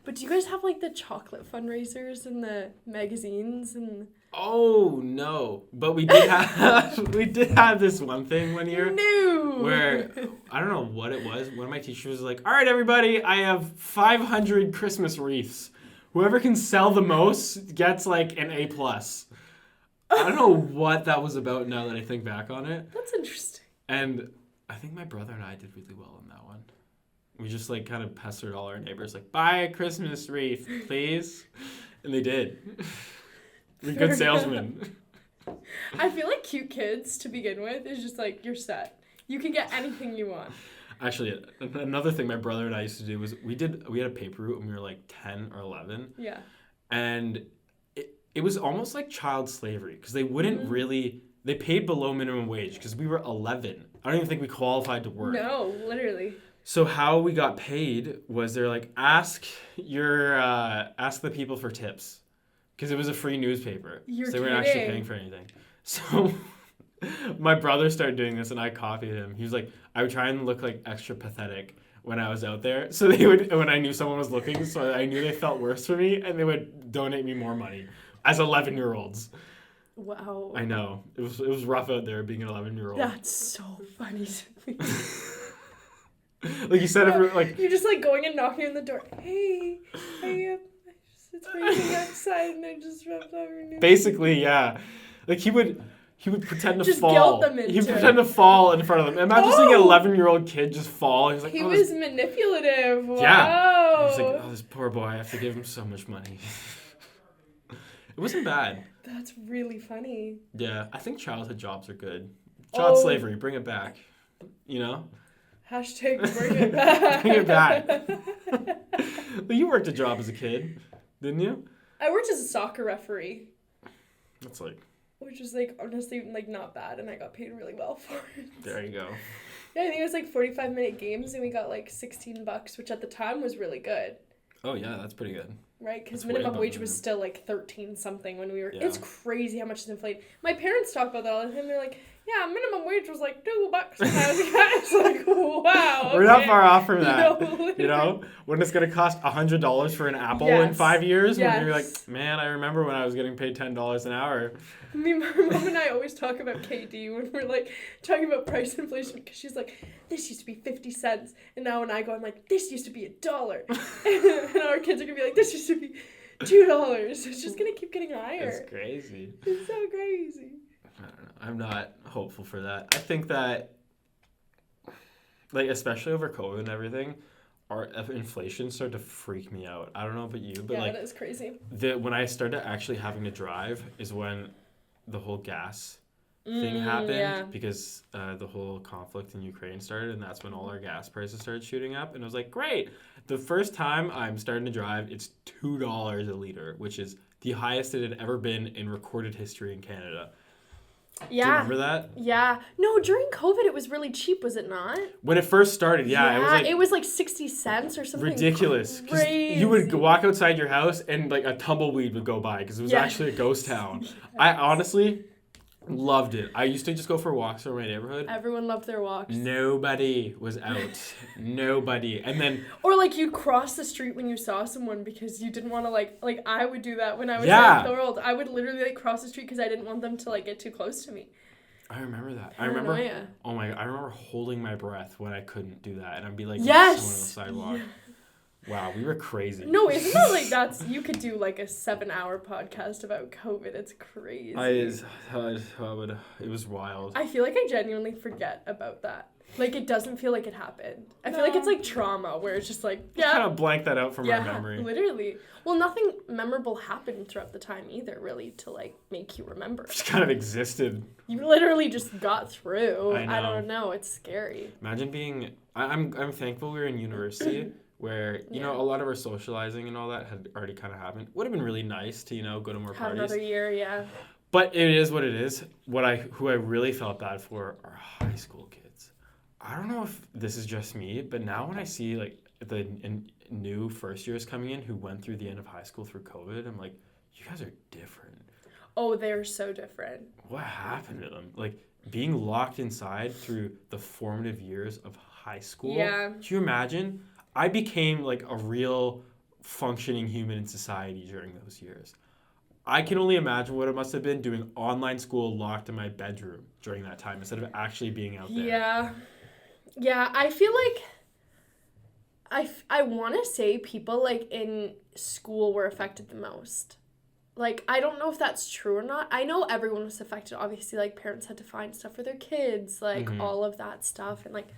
Speaker 2: But do you guys have like the chocolate fundraisers and the magazines and?
Speaker 1: Oh no! But we did have this one thing one year.
Speaker 2: No.
Speaker 1: Where I don't know what it was. One of my teachers was like, "All right, everybody, I have 500 Christmas wreaths. Whoever can sell the most gets like an A+." I don't know what that was about now that I think back on it.
Speaker 2: That's interesting.
Speaker 1: And I think my brother and I did really well on that one. We just like kind of pestered all our neighbors like, "Buy a Christmas wreath, please," and they did. We're good salesmen.
Speaker 2: I feel like cute kids to begin with is just like you're set. You can get anything you want.
Speaker 1: Actually, another thing my brother and I used to do was we had a paper route when we were like 10 or 11.
Speaker 2: Yeah.
Speaker 1: And it was almost like child slavery because they wouldn't really. They paid below minimum wage because we were 11. I don't even think we qualified to work.
Speaker 2: No, literally.
Speaker 1: So how we got paid was they're like, ask the people for tips. Because it was a free newspaper. So they weren't actually paying for anything. So my brother started doing this and I copied him. He was like, I would try and look like extra pathetic when I was out there. So they would, when I knew someone was looking, so I knew they felt worse for me and they would donate me more money as 11-year-olds.
Speaker 2: Wow.
Speaker 1: I know. It was rough out there being an 11-year-old.
Speaker 2: That's so funny to me.
Speaker 1: Like you said, like
Speaker 2: you're just like going and knocking on the door. Hey, it's raining outside and I just rubbed on your new.
Speaker 1: Basically, yeah. Like he would pretend to
Speaker 2: just
Speaker 1: fall.
Speaker 2: Guilt them into
Speaker 1: He'd pretend to fall in front of them. Imagine seeing an 11-year-old kid just fall. He's like,
Speaker 2: he was manipulative. Wow.
Speaker 1: Yeah. He's like, oh, this poor boy. I have to give him so much money. It wasn't bad.
Speaker 2: That's really funny.
Speaker 1: Yeah, I think childhood jobs are good. Child slavery, bring it back. You know?
Speaker 2: Hashtag bring it back.
Speaker 1: Bring it back. Well, you worked a job as a kid, didn't you?
Speaker 2: I worked as a soccer referee.
Speaker 1: That's like...
Speaker 2: Which was like honestly like not bad, and I got paid really well for it.
Speaker 1: There you go.
Speaker 2: Yeah, I think it was like 45-minute games, and we got like $16, which at the time was really good.
Speaker 1: Oh yeah, that's pretty good.
Speaker 2: Right, because minimum wage was still like 13 something when we were. Yeah. It's crazy how much it's inflated. My parents talk about that all the time. They're like, "Yeah, minimum wage was like $2." And I was like, "Wow." Okay.
Speaker 1: We're not far off from that.
Speaker 2: No,
Speaker 1: you know, when it's gonna cost $100 for an apple in 5 years, when you're like, "Man, I remember when I was getting paid $10 an hour."
Speaker 2: My mom and I always talk about KD when we're like talking about price inflation because she's like, this used to be 50 cents, and now when I go, I'm like, this used to be $1, and our kids are gonna be like, this used to be $2. It's just gonna keep getting higher.
Speaker 1: It's crazy.
Speaker 2: It's so crazy.
Speaker 1: I don't know. I'm not hopeful for that. I think that, like, especially over COVID and everything, inflation started to freak me out. I don't know about you, but
Speaker 2: Yeah,
Speaker 1: like
Speaker 2: that is crazy.
Speaker 1: when I started actually having to drive is when the whole gas thing happened because the whole conflict in Ukraine started, and that's when all our gas prices started shooting up. And I was like, great. The first time I'm starting to drive, it's $2 a liter, which is the highest it had ever been in recorded history in Canada.
Speaker 2: Yeah.
Speaker 1: Do you remember that?
Speaker 2: Yeah. No, during COVID, it was really cheap, was it not?
Speaker 1: When it first started, yeah.
Speaker 2: It was like 60 cents or something.
Speaker 1: Ridiculous.
Speaker 2: Crazy.
Speaker 1: You would walk outside your house and like a tumbleweed would go by because it was actually a ghost town. Yes. I honestly loved it. I used to just go for walks around my neighborhood.
Speaker 2: Everyone loved their walks.
Speaker 1: Nobody was out. Nobody. And then...
Speaker 2: Or like you'd cross the street when you saw someone because you didn't want to like I would do that when I was in the world. I would literally like cross the street because I didn't want them to like get too close to me.
Speaker 1: I remember that. I remember holding my breath when I couldn't do that. And I'd be like,
Speaker 2: yes!
Speaker 1: someone on the sidewalk. Wow, we were crazy.
Speaker 2: No, isn't that like you could do like a 7-hour podcast about COVID. It's crazy.
Speaker 1: It was wild.
Speaker 2: I feel like I genuinely forget about that. Like it doesn't feel like it happened. I feel like it's like trauma where it's just like,
Speaker 1: yeah. Kind of blank that out from my memory.
Speaker 2: Literally. Well, nothing memorable happened throughout the time either, really, to like make you remember.
Speaker 1: It just kind of existed.
Speaker 2: You literally just got through.
Speaker 1: I know.
Speaker 2: I don't know. It's scary.
Speaker 1: Imagine being... I'm thankful we were in university. Where, you know, a lot of our socializing and all that had already kind of happened. Would have been really nice to, go to more parties.
Speaker 2: Have another year, yeah.
Speaker 1: But it is what it is. Who I really felt bad for are high school kids. I don't know if this is just me, but now when I see, like, the new first years coming in who went through the end of high school through COVID, I'm like, you guys are different.
Speaker 2: Oh, they're so different.
Speaker 1: What happened to them? Like, being locked inside through the formative years of high school.
Speaker 2: Yeah.
Speaker 1: Can you imagine? I became like a real functioning human in society during those years. I can only imagine what it must have been doing online school locked in my bedroom during that time instead of actually being out there.
Speaker 2: Yeah. Yeah, I feel like I want to say people like in school were affected the most. Like, I don't know if that's true or not. I know everyone was affected. Obviously, like, parents had to find stuff for their kids, like, all of that stuff, and, like,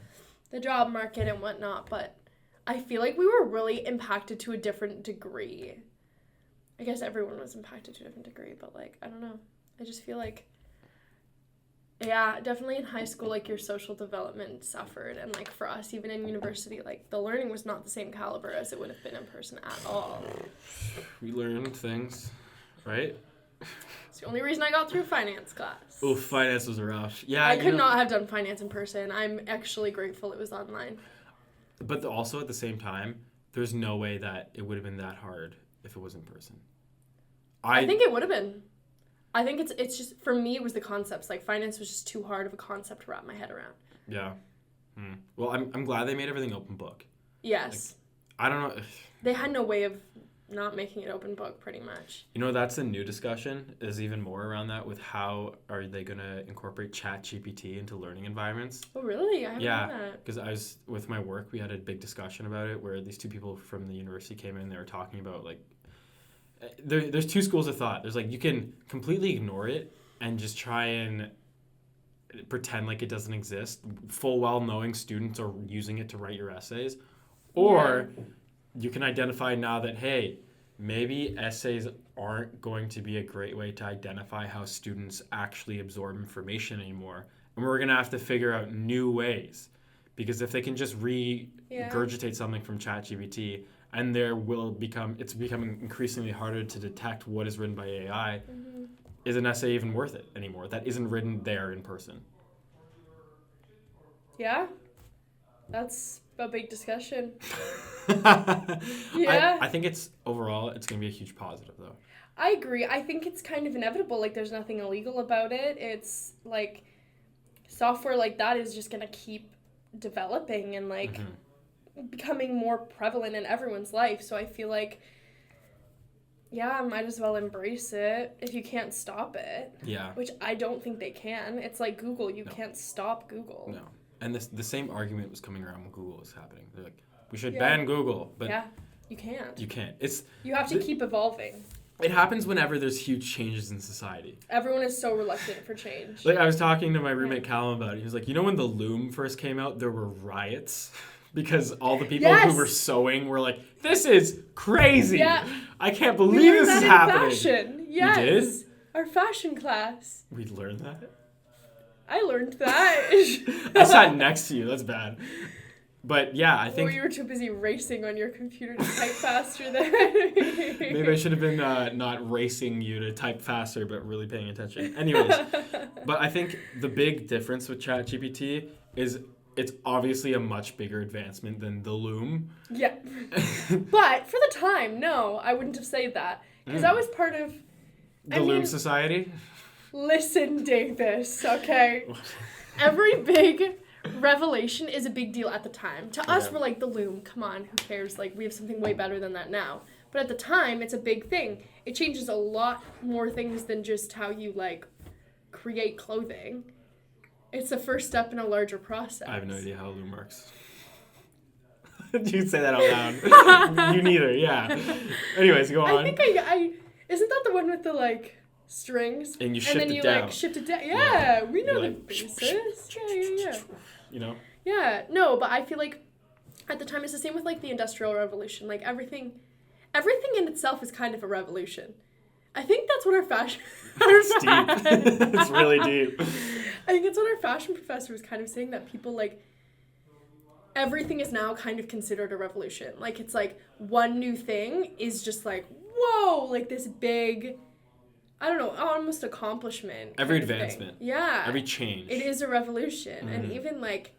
Speaker 2: the job market and whatnot, but I feel like we were really impacted to a different degree. I guess everyone was impacted to a different degree, but, like, I don't know. I just feel like, yeah, definitely in high school, like, your social development suffered. And, like, for us, even in university, like, the learning was not the same caliber as it would have been in person at all.
Speaker 1: We learned things, right?
Speaker 2: It's the only reason I got through finance class.
Speaker 1: Oh, finance was rough. Yeah,
Speaker 2: I could not have done finance in person. I'm actually grateful it was online.
Speaker 1: But also at the same time, there's no way that it would have been that hard if it was in person.
Speaker 2: I think it would have been. I think it's just, for me, it was the concepts. Like, finance was just too hard of a concept to wrap my head around.
Speaker 1: Yeah. Well, I'm glad they made everything open book.
Speaker 2: Yes.
Speaker 1: Like, I don't know.
Speaker 2: They had no way of not making it open book, pretty much.
Speaker 1: You know, that's a new discussion. Is even more around that with how are they going to incorporate ChatGPT into learning environments.
Speaker 2: Oh, really? I haven't known that.
Speaker 1: Because with my work, we had a big discussion about it where these two people from the university came in. They were talking about, like, there's two schools of thought. There's, like, you can completely ignore it and just try and pretend like it doesn't exist, full well knowing students are using it to write your essays. Or you can identify now that, hey, maybe essays aren't going to be a great way to identify how students actually absorb information anymore. And we're going to have to figure out new ways. Because if they can just regurgitate something from ChatGPT, and it's becoming increasingly harder to detect what is written by AI, is an essay even worth it anymore? That isn't written there in person.
Speaker 2: Yeah. That's a big discussion.
Speaker 1: I think it's going to be a huge positive, though.
Speaker 2: I agree. I think it's kind of inevitable. Like, there's nothing illegal about it. It's, like, software like that is just going to keep developing and, like, becoming more prevalent in everyone's life. So I feel like, yeah, might as well embrace it if you can't stop it. Yeah. Which I don't think they can. It's like Google. You can't stop Google.
Speaker 1: No. And the same argument was coming around when Google was happening. They're like, we should ban Google. But
Speaker 2: you can't.
Speaker 1: You can't.
Speaker 2: You have to keep evolving.
Speaker 1: It happens whenever there's huge changes in society.
Speaker 2: Everyone is so reluctant for change.
Speaker 1: Like, I was talking to my roommate Callum about it. He was like, when the Loom first came out, there were riots because all the people who were sewing were like, this is crazy. Yeah. I can't believe this is happening.
Speaker 2: Fashion. Yes.
Speaker 1: You did?
Speaker 2: Our fashion class.
Speaker 1: We learned that?
Speaker 2: I learned that.
Speaker 1: I sat next to you. That's bad. But yeah, I think...
Speaker 2: Well, you were too busy racing on your computer to type faster than...
Speaker 1: Maybe I should have been not racing you to type faster, but really paying attention. Anyways, but I think the big difference with ChatGPT is it's obviously a much bigger advancement than the Loom.
Speaker 2: Yeah. But for the time, no, I wouldn't have said that. Because I was part of...
Speaker 1: The Loom Society?
Speaker 2: Listen, Davis, okay? Every big revelation is a big deal at the time. To us, we're like, the Loom, come on, who cares? Like, we have something way better than that now. But at the time, it's a big thing. It changes a lot more things than just how you, like, create clothing. It's the first step in a larger process.
Speaker 1: I have no idea how Loom works. You say that out loud. You neither, yeah. Anyways, go on.
Speaker 2: I think I isn't that the one with the, like... strings
Speaker 1: and then you
Speaker 2: like shift it down. Yeah, we know the basis. Yeah.
Speaker 1: You know?
Speaker 2: Yeah, no, but I feel like at the time it's the same with like the Industrial Revolution. Like everything in itself is kind of a revolution. I think that's what our fashion.
Speaker 1: It's deep. It's really deep.
Speaker 2: I think it's what our fashion professor was kind of saying, that people like everything is now kind of considered a revolution. Like it's like one new thing is just like whoa, like this big. I don't know, almost accomplishment.
Speaker 1: Every advancement.
Speaker 2: Yeah.
Speaker 1: Every change.
Speaker 2: It is a revolution. Mm-hmm. And even like,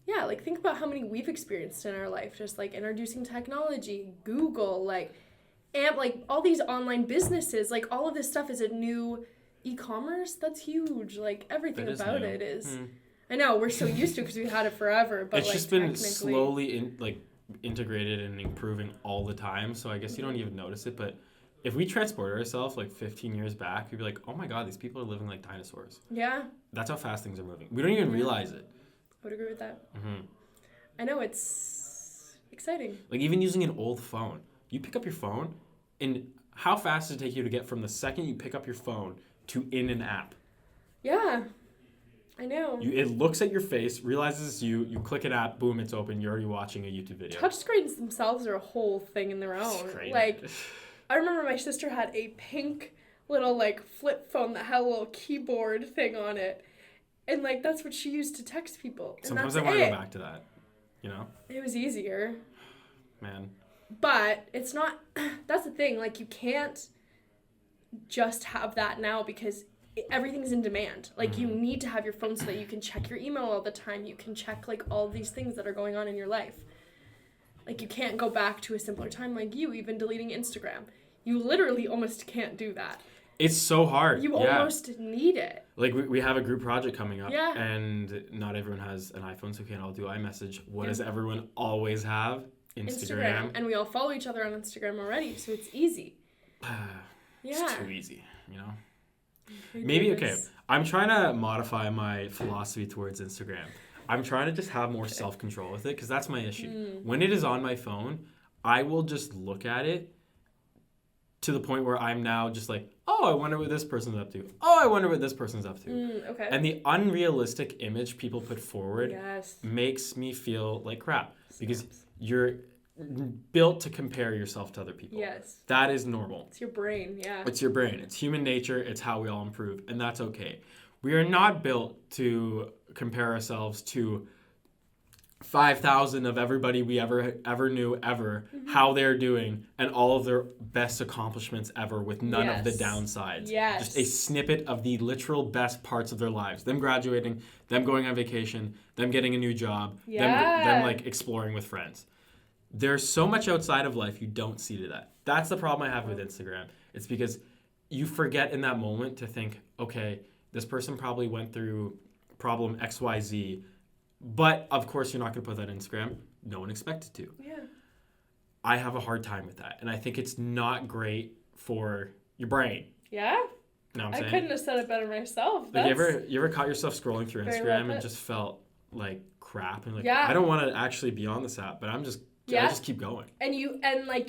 Speaker 2: yeah, like think about how many we've experienced in our life. Just like introducing technology, Google, like, and like all these online businesses, like all of this stuff is a new e-commerce. That's huge. Like everything about it is. I know, we're so used to it because we've had it forever. But
Speaker 1: it's
Speaker 2: like,
Speaker 1: just been slowly integrated and improving all the time. So I guess you don't even notice it, but if we transport ourselves like 15 years back, we'd be like, oh my God, these people are living like dinosaurs.
Speaker 2: Yeah.
Speaker 1: That's how fast things are moving. We don't even realize it.
Speaker 2: I would agree with that. Mm-hmm. I know, it's exciting.
Speaker 1: Like even using an old phone. You pick up your phone, and how fast does it take you to get from the second you pick up your phone to in an app?
Speaker 2: Yeah. I know.
Speaker 1: It looks at your face, realizes it's you click an app, boom, it's open, you're already watching a YouTube video.
Speaker 2: Touchscreens themselves are a whole thing in their own. Like... I remember my sister had a pink little, like, flip phone that had a little keyboard thing on it. And, like, that's what she used to text people. And
Speaker 1: sometimes I want to go back to that, you know?
Speaker 2: It was easier.
Speaker 1: Man.
Speaker 2: But it's not... That's the thing. Like, you can't just have that now because everything's in demand. Like, you need to have your phone so that you can check your email all the time. You can check, like, all these things that are going on in your life. Like, you can't go back to a simpler time like you, even deleting Instagram. You literally almost can't do that.
Speaker 1: It's so hard.
Speaker 2: You almost need it.
Speaker 1: Like, we have a group project coming up, and not everyone has an iPhone, so we can't all do iMessage. What does everyone always have? Instagram.
Speaker 2: And we all follow each other on Instagram already, so it's easy.
Speaker 1: It's too easy, you know? Maybe, okay, I'm trying to modify my philosophy towards Instagram. I'm trying to just have more self-control with it because that's my issue. When it is on my phone, I will just look at it to the point where I'm now just like, oh, I wonder what this person's up to. Oh, I wonder what this person's up to.
Speaker 2: Okay.
Speaker 1: And the unrealistic image people put forward makes me feel like crap because you're built to compare yourself to other people.
Speaker 2: Yes.
Speaker 1: That is normal.
Speaker 2: It's your brain, yeah.
Speaker 1: It's your brain. It's human nature. It's how we all improve, and that's okay. We are not built to compare ourselves to 5,000 of everybody we ever knew how they're doing and all of their best accomplishments ever with none of the downsides.
Speaker 2: Yes.
Speaker 1: Just a snippet of the literal best parts of their lives. Them graduating, them going on vacation, them getting a new job, them like exploring with friends. There's so much outside of life you don't see to that. That's the problem I have with Instagram. It's because you forget in that moment to think, okay, this person probably went through problem XYZ, but of course you're not going to put that on Instagram. No one expected to.
Speaker 2: Yeah.
Speaker 1: I have a hard time with that, and I think it's not great for your brain.
Speaker 2: Yeah?
Speaker 1: Know what I'm saying?
Speaker 2: I couldn't have said it better myself.
Speaker 1: Like, you ever caught yourself scrolling through Instagram and just felt like crap and like I don't want to actually be on this app, but I just keep going. And you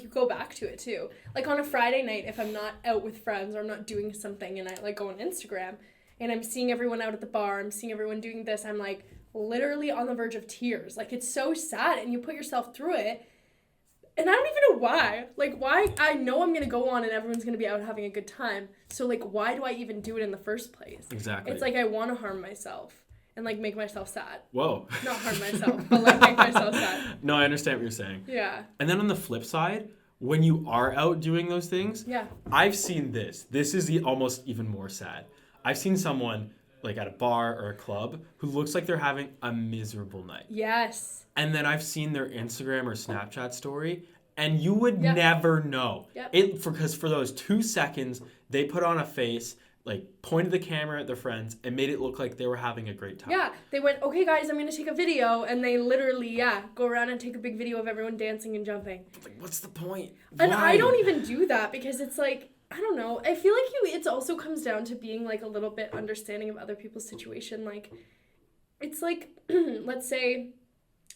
Speaker 1: go back to it too. Like on a Friday night, if I'm not out with friends or I'm not doing something and I like go on Instagram and I'm seeing everyone out at the bar, I'm seeing everyone doing this, I'm like,
Speaker 2: literally on the verge of tears. Like, it's so sad, and you put yourself through it. And I don't even know why. Like, why? I know I'm going to go on and everyone's going to be out having a good time. So, like, why do I even do it in the first place?
Speaker 1: Exactly.
Speaker 2: It's like I want to harm myself and, like, make myself sad.
Speaker 1: Whoa.
Speaker 2: Not harm myself, but, like, make myself sad.
Speaker 1: No, I understand what you're saying.
Speaker 2: Yeah.
Speaker 1: And then on the flip side, when you are out doing those things,
Speaker 2: yeah,
Speaker 1: I've seen this. This is almost even more sad. I've seen someone, like, at a bar or a club who looks like they're having a miserable night.
Speaker 2: Yes.
Speaker 1: And then I've seen their Instagram or Snapchat story, and you would never know.
Speaker 2: Yep.
Speaker 1: Because for those 2 seconds, they put on a face, like, pointed the camera at their friends, and made it look like they were having a great time.
Speaker 2: Yeah. They went, okay, guys, I'm going to take a video. And they literally, go around and take a big video of everyone dancing and jumping.
Speaker 1: Like, what's the point?
Speaker 2: And
Speaker 1: Why?
Speaker 2: I don't even do that because it's like, I don't know. I feel like it also comes down to being, like, a little bit understanding of other people's situation. Like, it's like, let's say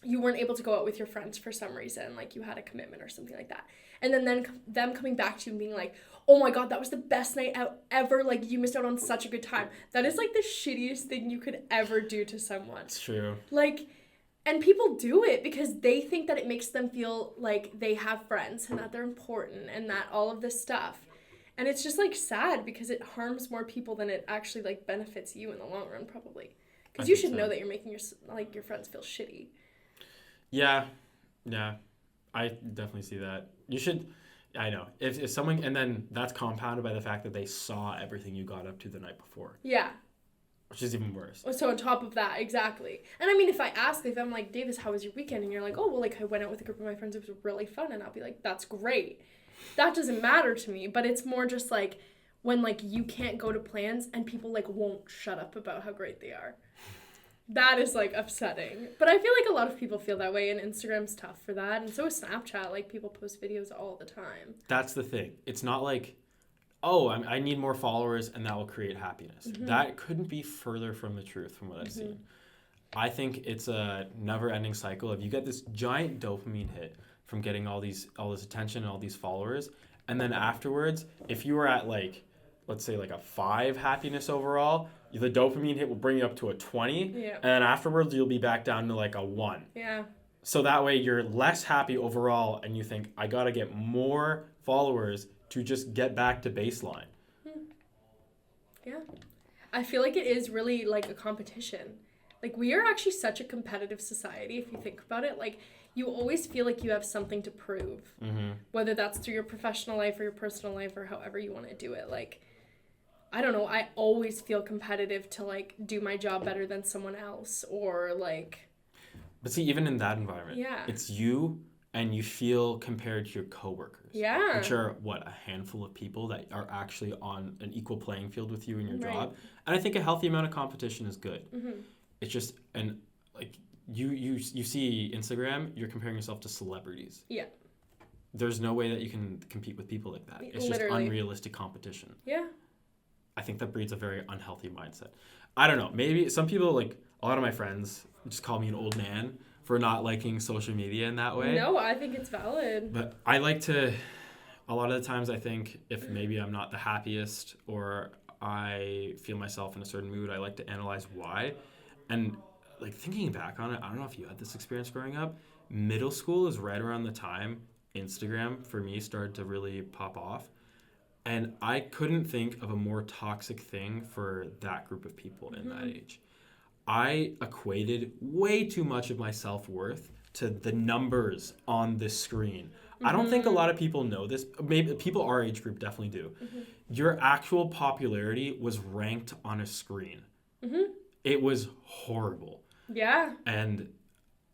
Speaker 2: you weren't able to go out with your friends for some reason, like you had a commitment or something like that. And then them coming back to you and being like, oh my God, that was the best night out ever. Like, you missed out on such a good time. That is, like, the shittiest thing you could ever do to someone.
Speaker 1: It's true.
Speaker 2: Like, and people do it because they think that it makes them feel like they have friends and that they're important and that all of this stuff. And it's just, like, sad because it harms more people than it actually, like, benefits you in the long run, probably. Because you should know that you're making your friends feel shitty.
Speaker 1: Yeah, I definitely see that. You should, I know. If someone, and then that's compounded by the fact that they saw everything you got up to the night before.
Speaker 2: Yeah.
Speaker 1: Which is even worse.
Speaker 2: So on top of that, exactly. And I mean, if I'm like, Davis, how was your weekend? And you're like, oh, well, like, I went out with a group of my friends. It was really fun. And I'll be like, that's great. That doesn't matter to me. But it's more just like when, like, you can't go to plans and people, like, won't shut up about how great they are. That is, like, upsetting. But I feel like a lot of people feel that way, and Instagram's tough for that. And so is Snapchat. Like, people post videos all the time.
Speaker 1: That's the thing. It's not like, oh, I need more followers, and that will create happiness. Mm-hmm. That couldn't be further from the truth from what I've seen. I think it's a never-ending cycle of you get this giant dopamine hit from getting all this attention and all these followers, and then afterwards, if you were at, like, let's say, like, a 5 happiness overall, the dopamine hit will bring you up to a 20, and then afterwards you'll be back down to, like, a 1.
Speaker 2: Yeah.
Speaker 1: So that way you're less happy overall, and you think, I gotta get more followers to just get back to baseline.
Speaker 2: Yeah. I feel like it is really, like, a competition. Like, we are actually such a competitive society, if you think about it. Like, you always feel like you have something to prove. Mm-hmm. Whether that's through your professional life or your personal life or however you want to do it. Like, I don't know, I always feel competitive to, like, do my job better than someone else or, like...
Speaker 1: But see, even in that environment, it's you and you feel compared to your coworkers.
Speaker 2: Yeah.
Speaker 1: Which are, a handful of people that are actually on an equal playing field with you in your job. And I think a healthy amount of competition is good. Mm-hmm. It's just, and, like, you see Instagram, you're comparing yourself to celebrities.
Speaker 2: Yeah.
Speaker 1: There's no way that you can compete with people like that. It's just unrealistic competition.
Speaker 2: Yeah.
Speaker 1: I think that breeds a very unhealthy mindset. I don't know. Maybe some people, like, a lot of my friends just call me an old man for not liking social media in that way.
Speaker 2: No, I think it's valid.
Speaker 1: But I like to, a lot of the times I think if maybe I'm not the happiest or I feel myself in a certain mood, I like to analyze why. And, like, thinking back on it, I don't know if you had this experience growing up. Middle school is right around the time Instagram, for me, started to really pop off. And I couldn't think of a more toxic thing for that group of people in that age. I equated way too much of my self-worth to the numbers on this screen. I don't think a lot of people know this. Maybe people our age group definitely do. Your actual popularity was ranked on a screen. It was horrible.
Speaker 2: Yeah.
Speaker 1: And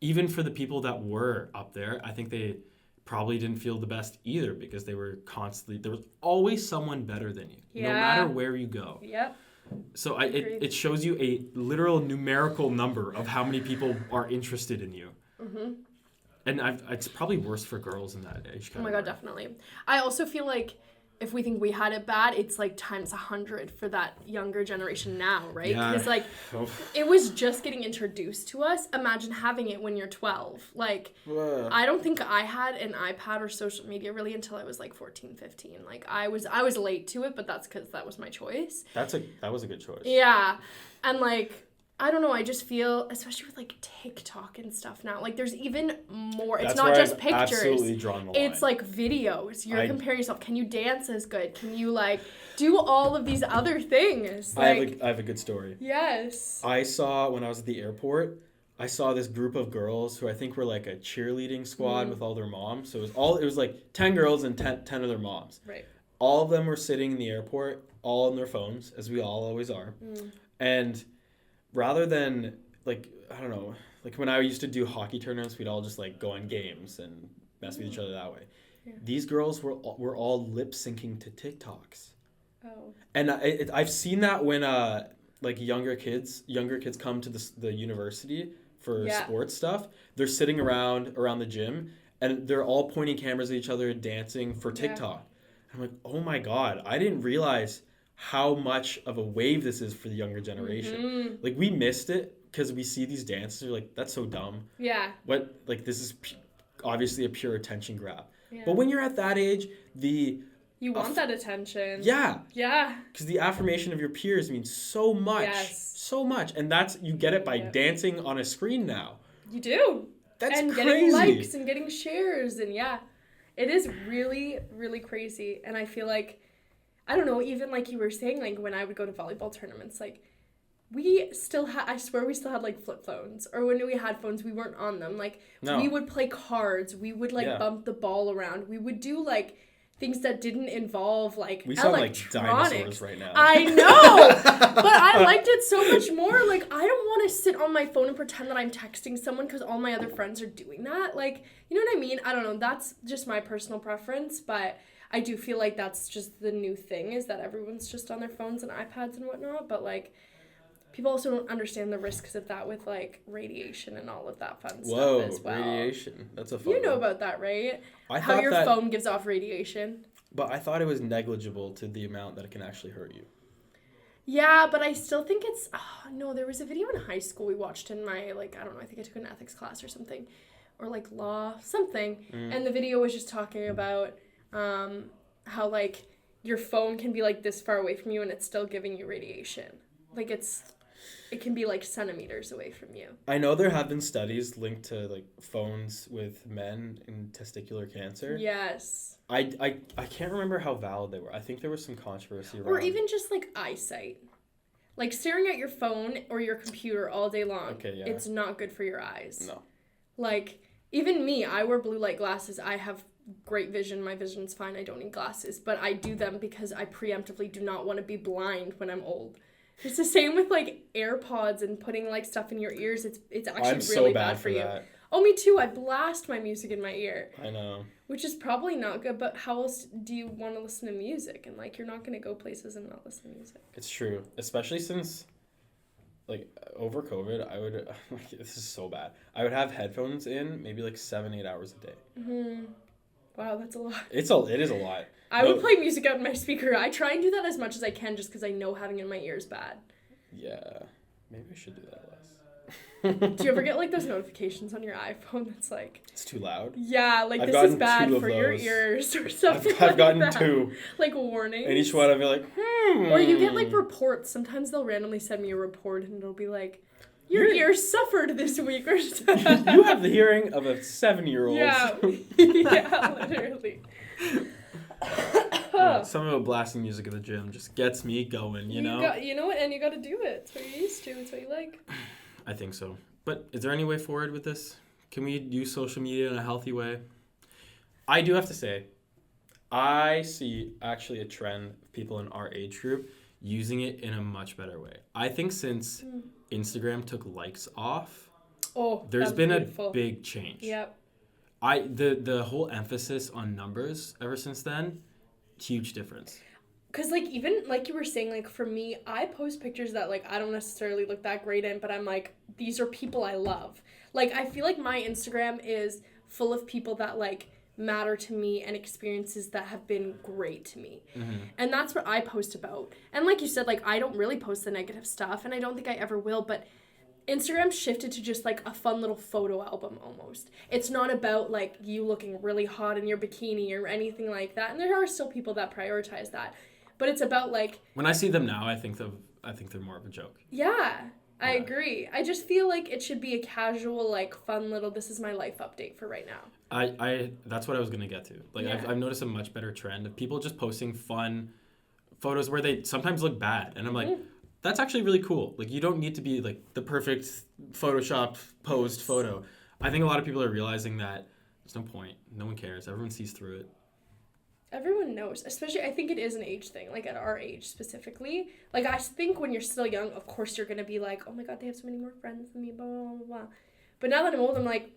Speaker 1: even for the people that were up there, I think they probably didn't feel the best either because they were constantly, there was always someone better than you, no matter where you go.
Speaker 2: Yep.
Speaker 1: So it shows you a literal numerical number of how many people are interested in you. And it's probably worse for girls in that age.
Speaker 2: Oh my God, definitely. I also feel like if we think we had it bad, it's like times 100 for that younger generation now, right? Because like it was just getting introduced to us. Imagine having it when you're 12. Like I don't think I had an iPad or social media really until I was like 14, 15. Like I was late to it, but that's because that was my choice.
Speaker 1: That was a good choice.
Speaker 2: Yeah. And like I don't know, I just feel, especially with like TikTok and stuff now, like there's even more. It's
Speaker 1: That's
Speaker 2: not
Speaker 1: where
Speaker 2: just
Speaker 1: I've
Speaker 2: pictures.
Speaker 1: absolutely drawn the line.
Speaker 2: It's like videos. You're comparing yourself. Can you dance as good? Can you like do all of these other things? Like,
Speaker 1: I have a good story.
Speaker 2: Yes.
Speaker 1: I saw when I was at the airport, I saw this group of girls who I think were like a cheerleading squad with all their moms. So it was like 10 girls and 10 of their moms.
Speaker 2: Right.
Speaker 1: All of them were sitting in the airport, all on their phones, as we all always are. And rather than, like, I don't know, like when I used to do hockey tournaments, we'd all just like go on games and mess with each other that way. Yeah. These girls were all lip syncing to TikToks. Oh. And I've seen that when like younger kids come to the university for sports stuff. They're sitting around the gym and they're all pointing cameras at each other and dancing for TikTok. I'm like, oh my God, I didn't realize how much of a wave this is for the younger generation. Like, we missed it because we see these dances, we're like, that's so dumb. Yeah. What, like, this is obviously a pure attention grab. Yeah. But when you're at that age, you
Speaker 2: want that attention.
Speaker 1: Yeah. Yeah. Because the affirmation of your peers means so much. Yes. So much. And you get it by dancing on a screen now.
Speaker 2: You do.
Speaker 1: That's
Speaker 2: and
Speaker 1: crazy.
Speaker 2: Getting likes and getting shares and it is really, really crazy. And I feel like, I don't know, even like you were saying, like when I would go to volleyball tournaments, like we still had, I swear we still had like flip phones, or when we had phones, we weren't on them. Like we would play cards, we would like bump the ball around, we would do like things that didn't involve like
Speaker 1: we sound like dinosaurs right now.
Speaker 2: I know, but I liked it so much more. Like I don't want to sit on my phone and pretend that I'm texting someone because all my other friends are doing that. Like, you know what I mean? I don't know. That's just my personal preference, but I do feel like that's just the new thing, is that everyone's just on their phones and iPads and whatnot. But like, people also don't understand the risks of that with like radiation and all of that fun stuff as well.
Speaker 1: Radiation. That's a fun
Speaker 2: You know about that, right?
Speaker 1: I
Speaker 2: How your phone gives off radiation.
Speaker 1: But I thought it was negligible to the amount that it can actually hurt you.
Speaker 2: Yeah, but I still think it's... Oh, no, there was a video in high school we watched in my, like, I don't know, I think I took an ethics class or something. Or, like, law, something. And the video was just talking about how, like, your phone can be, like, this far away from you and it's still giving you radiation. Like, it can be, like, centimeters away from you.
Speaker 1: I know there have been studies linked to, like, phones with men and testicular cancer.
Speaker 2: Yes.
Speaker 1: I can't remember how valid they were. I think there was some controversy around.
Speaker 2: Or even just, like, eyesight. Like, staring at your phone or your computer all day long. Okay, yeah. It's not good for your eyes. No. Like, even me, I wear blue light glasses. I have great vision. My vision's fine. I don't need glasses. But I do them because I preemptively do not want to be blind when I'm old. It's the same with, like, AirPods and putting, like, stuff in your ears. It's actually really bad for you. That. Oh, me too. I blast my music in my ear.
Speaker 1: I know.
Speaker 2: Which is probably not good, but how else do you want to listen to music? And, like, you're not going to go places and not listen to music.
Speaker 1: It's true. Especially since, like, over COVID, I would... this is so bad. I would have headphones in maybe, like, 7-8 hours a day. Mm-hmm. Wow, that's a lot. It is a lot.
Speaker 2: I would play music out in my speaker. I try and do that as much as I can just because I know having it in my ear is bad.
Speaker 1: Yeah. Maybe I should do that less.
Speaker 2: Do you ever get, like, those notifications on your iPhone that's like...
Speaker 1: It's too loud?
Speaker 2: Yeah, like, this is bad for your ears or something
Speaker 1: I've gotten 2.
Speaker 2: Like, warnings.
Speaker 1: And each one I'll be like,
Speaker 2: Or you get, like, reports. Sometimes they'll randomly send me a report and it'll be like, your ears suffered this week or something.
Speaker 1: You have the hearing of a 7-year-old.
Speaker 2: Yeah. Yeah, literally.
Speaker 1: Some of the blasting music at the gym just gets me going, you know?
Speaker 2: You know what? And you got to do it. It's what you're used to. It's what you like.
Speaker 1: I think so. But is there any way forward with this? Can we use social media in a healthy way? I do have to say, I see actually a trend of people in our age group using it in a much better way. I think since Instagram took likes off, there's been a big change. Yep. The whole emphasis on numbers ever since then, huge difference. Because,
Speaker 2: like, even, like you were saying, like, for me, I post pictures that, like, I don't necessarily look that great in, but I'm like, these are people I love. Like, I feel like my Instagram is full of people that, like, matter to me and experiences that have been great to me. Mm-hmm. And that's what I post about. And like you said, like, I don't really post the negative stuff, and I don't think I ever will, but Instagram shifted to just, like, a fun little photo album almost. It's not about, like, you looking really hot in your bikini or anything like that. And there are still people that prioritize that. But it's about, like...
Speaker 1: When I see them now, I think they're more of a joke.
Speaker 2: Yeah. I agree. I just feel like it should be a casual, like, fun little, this is my life update for right now.
Speaker 1: I that's what I was going to get to. Like, yeah. I've noticed a much better trend of people just posting fun photos where they sometimes look bad. And I'm like, that's actually really cool. Like, you don't need to be, like, the perfect Photoshop posed photo. I think a lot of people are realizing that there's no point. No one cares. Everyone sees through it.
Speaker 2: Everyone knows, especially I think it is an age thing, like at our age specifically. Like I think when you're still young, of course you're going to be like, oh my God, they have so many more friends than me, blah, blah, blah, blah. But now that I'm old, I'm like,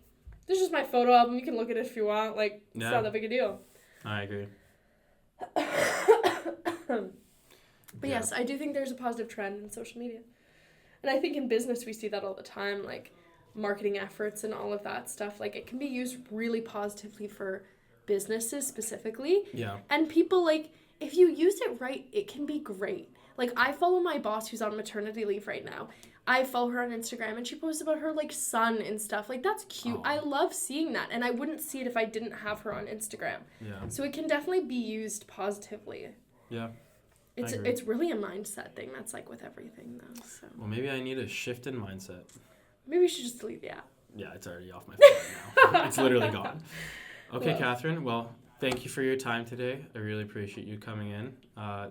Speaker 2: this is my photo album. You can look at it if you want. Like, it's not that big a deal.
Speaker 1: I agree.
Speaker 2: But yes, I do think there's a positive trend in social media. And I think in business we see that all the time, like marketing efforts and all of that stuff. Like it can be used really positively for businesses specifically.
Speaker 1: Yeah.
Speaker 2: And people, like, if you use it right, it can be great. Like, I follow my boss who's on maternity leave right now. I follow her on Instagram, and she posts about her, like, son and stuff. Like, that's cute. Aww. I love seeing that, and I wouldn't see it if I didn't have her on Instagram.
Speaker 1: Yeah.
Speaker 2: So it can definitely be used positively.
Speaker 1: Yeah.
Speaker 2: It's really a mindset thing. That's, like, with everything, though. So.
Speaker 1: Well, maybe I need a shift in mindset.
Speaker 2: Maybe we should just delete the app.
Speaker 1: Yeah, it's already off my phone now. It's literally gone. Okay, Kathryn, well, thank you for your time today. I really appreciate you coming in.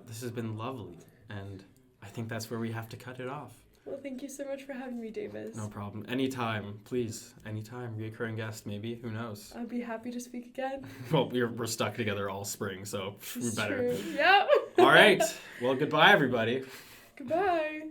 Speaker 1: This has been lovely, and I think that's where we have to cut it off.
Speaker 2: Well, thank you so much for having me, Davis.
Speaker 1: No problem. Anytime, please. Anytime. Reoccurring guest, maybe. Who knows?
Speaker 2: I'd be happy to speak again.
Speaker 1: Well, we're stuck together all spring, so we better.
Speaker 2: True. Yep.
Speaker 1: All right. Well, goodbye, everybody.
Speaker 2: Goodbye.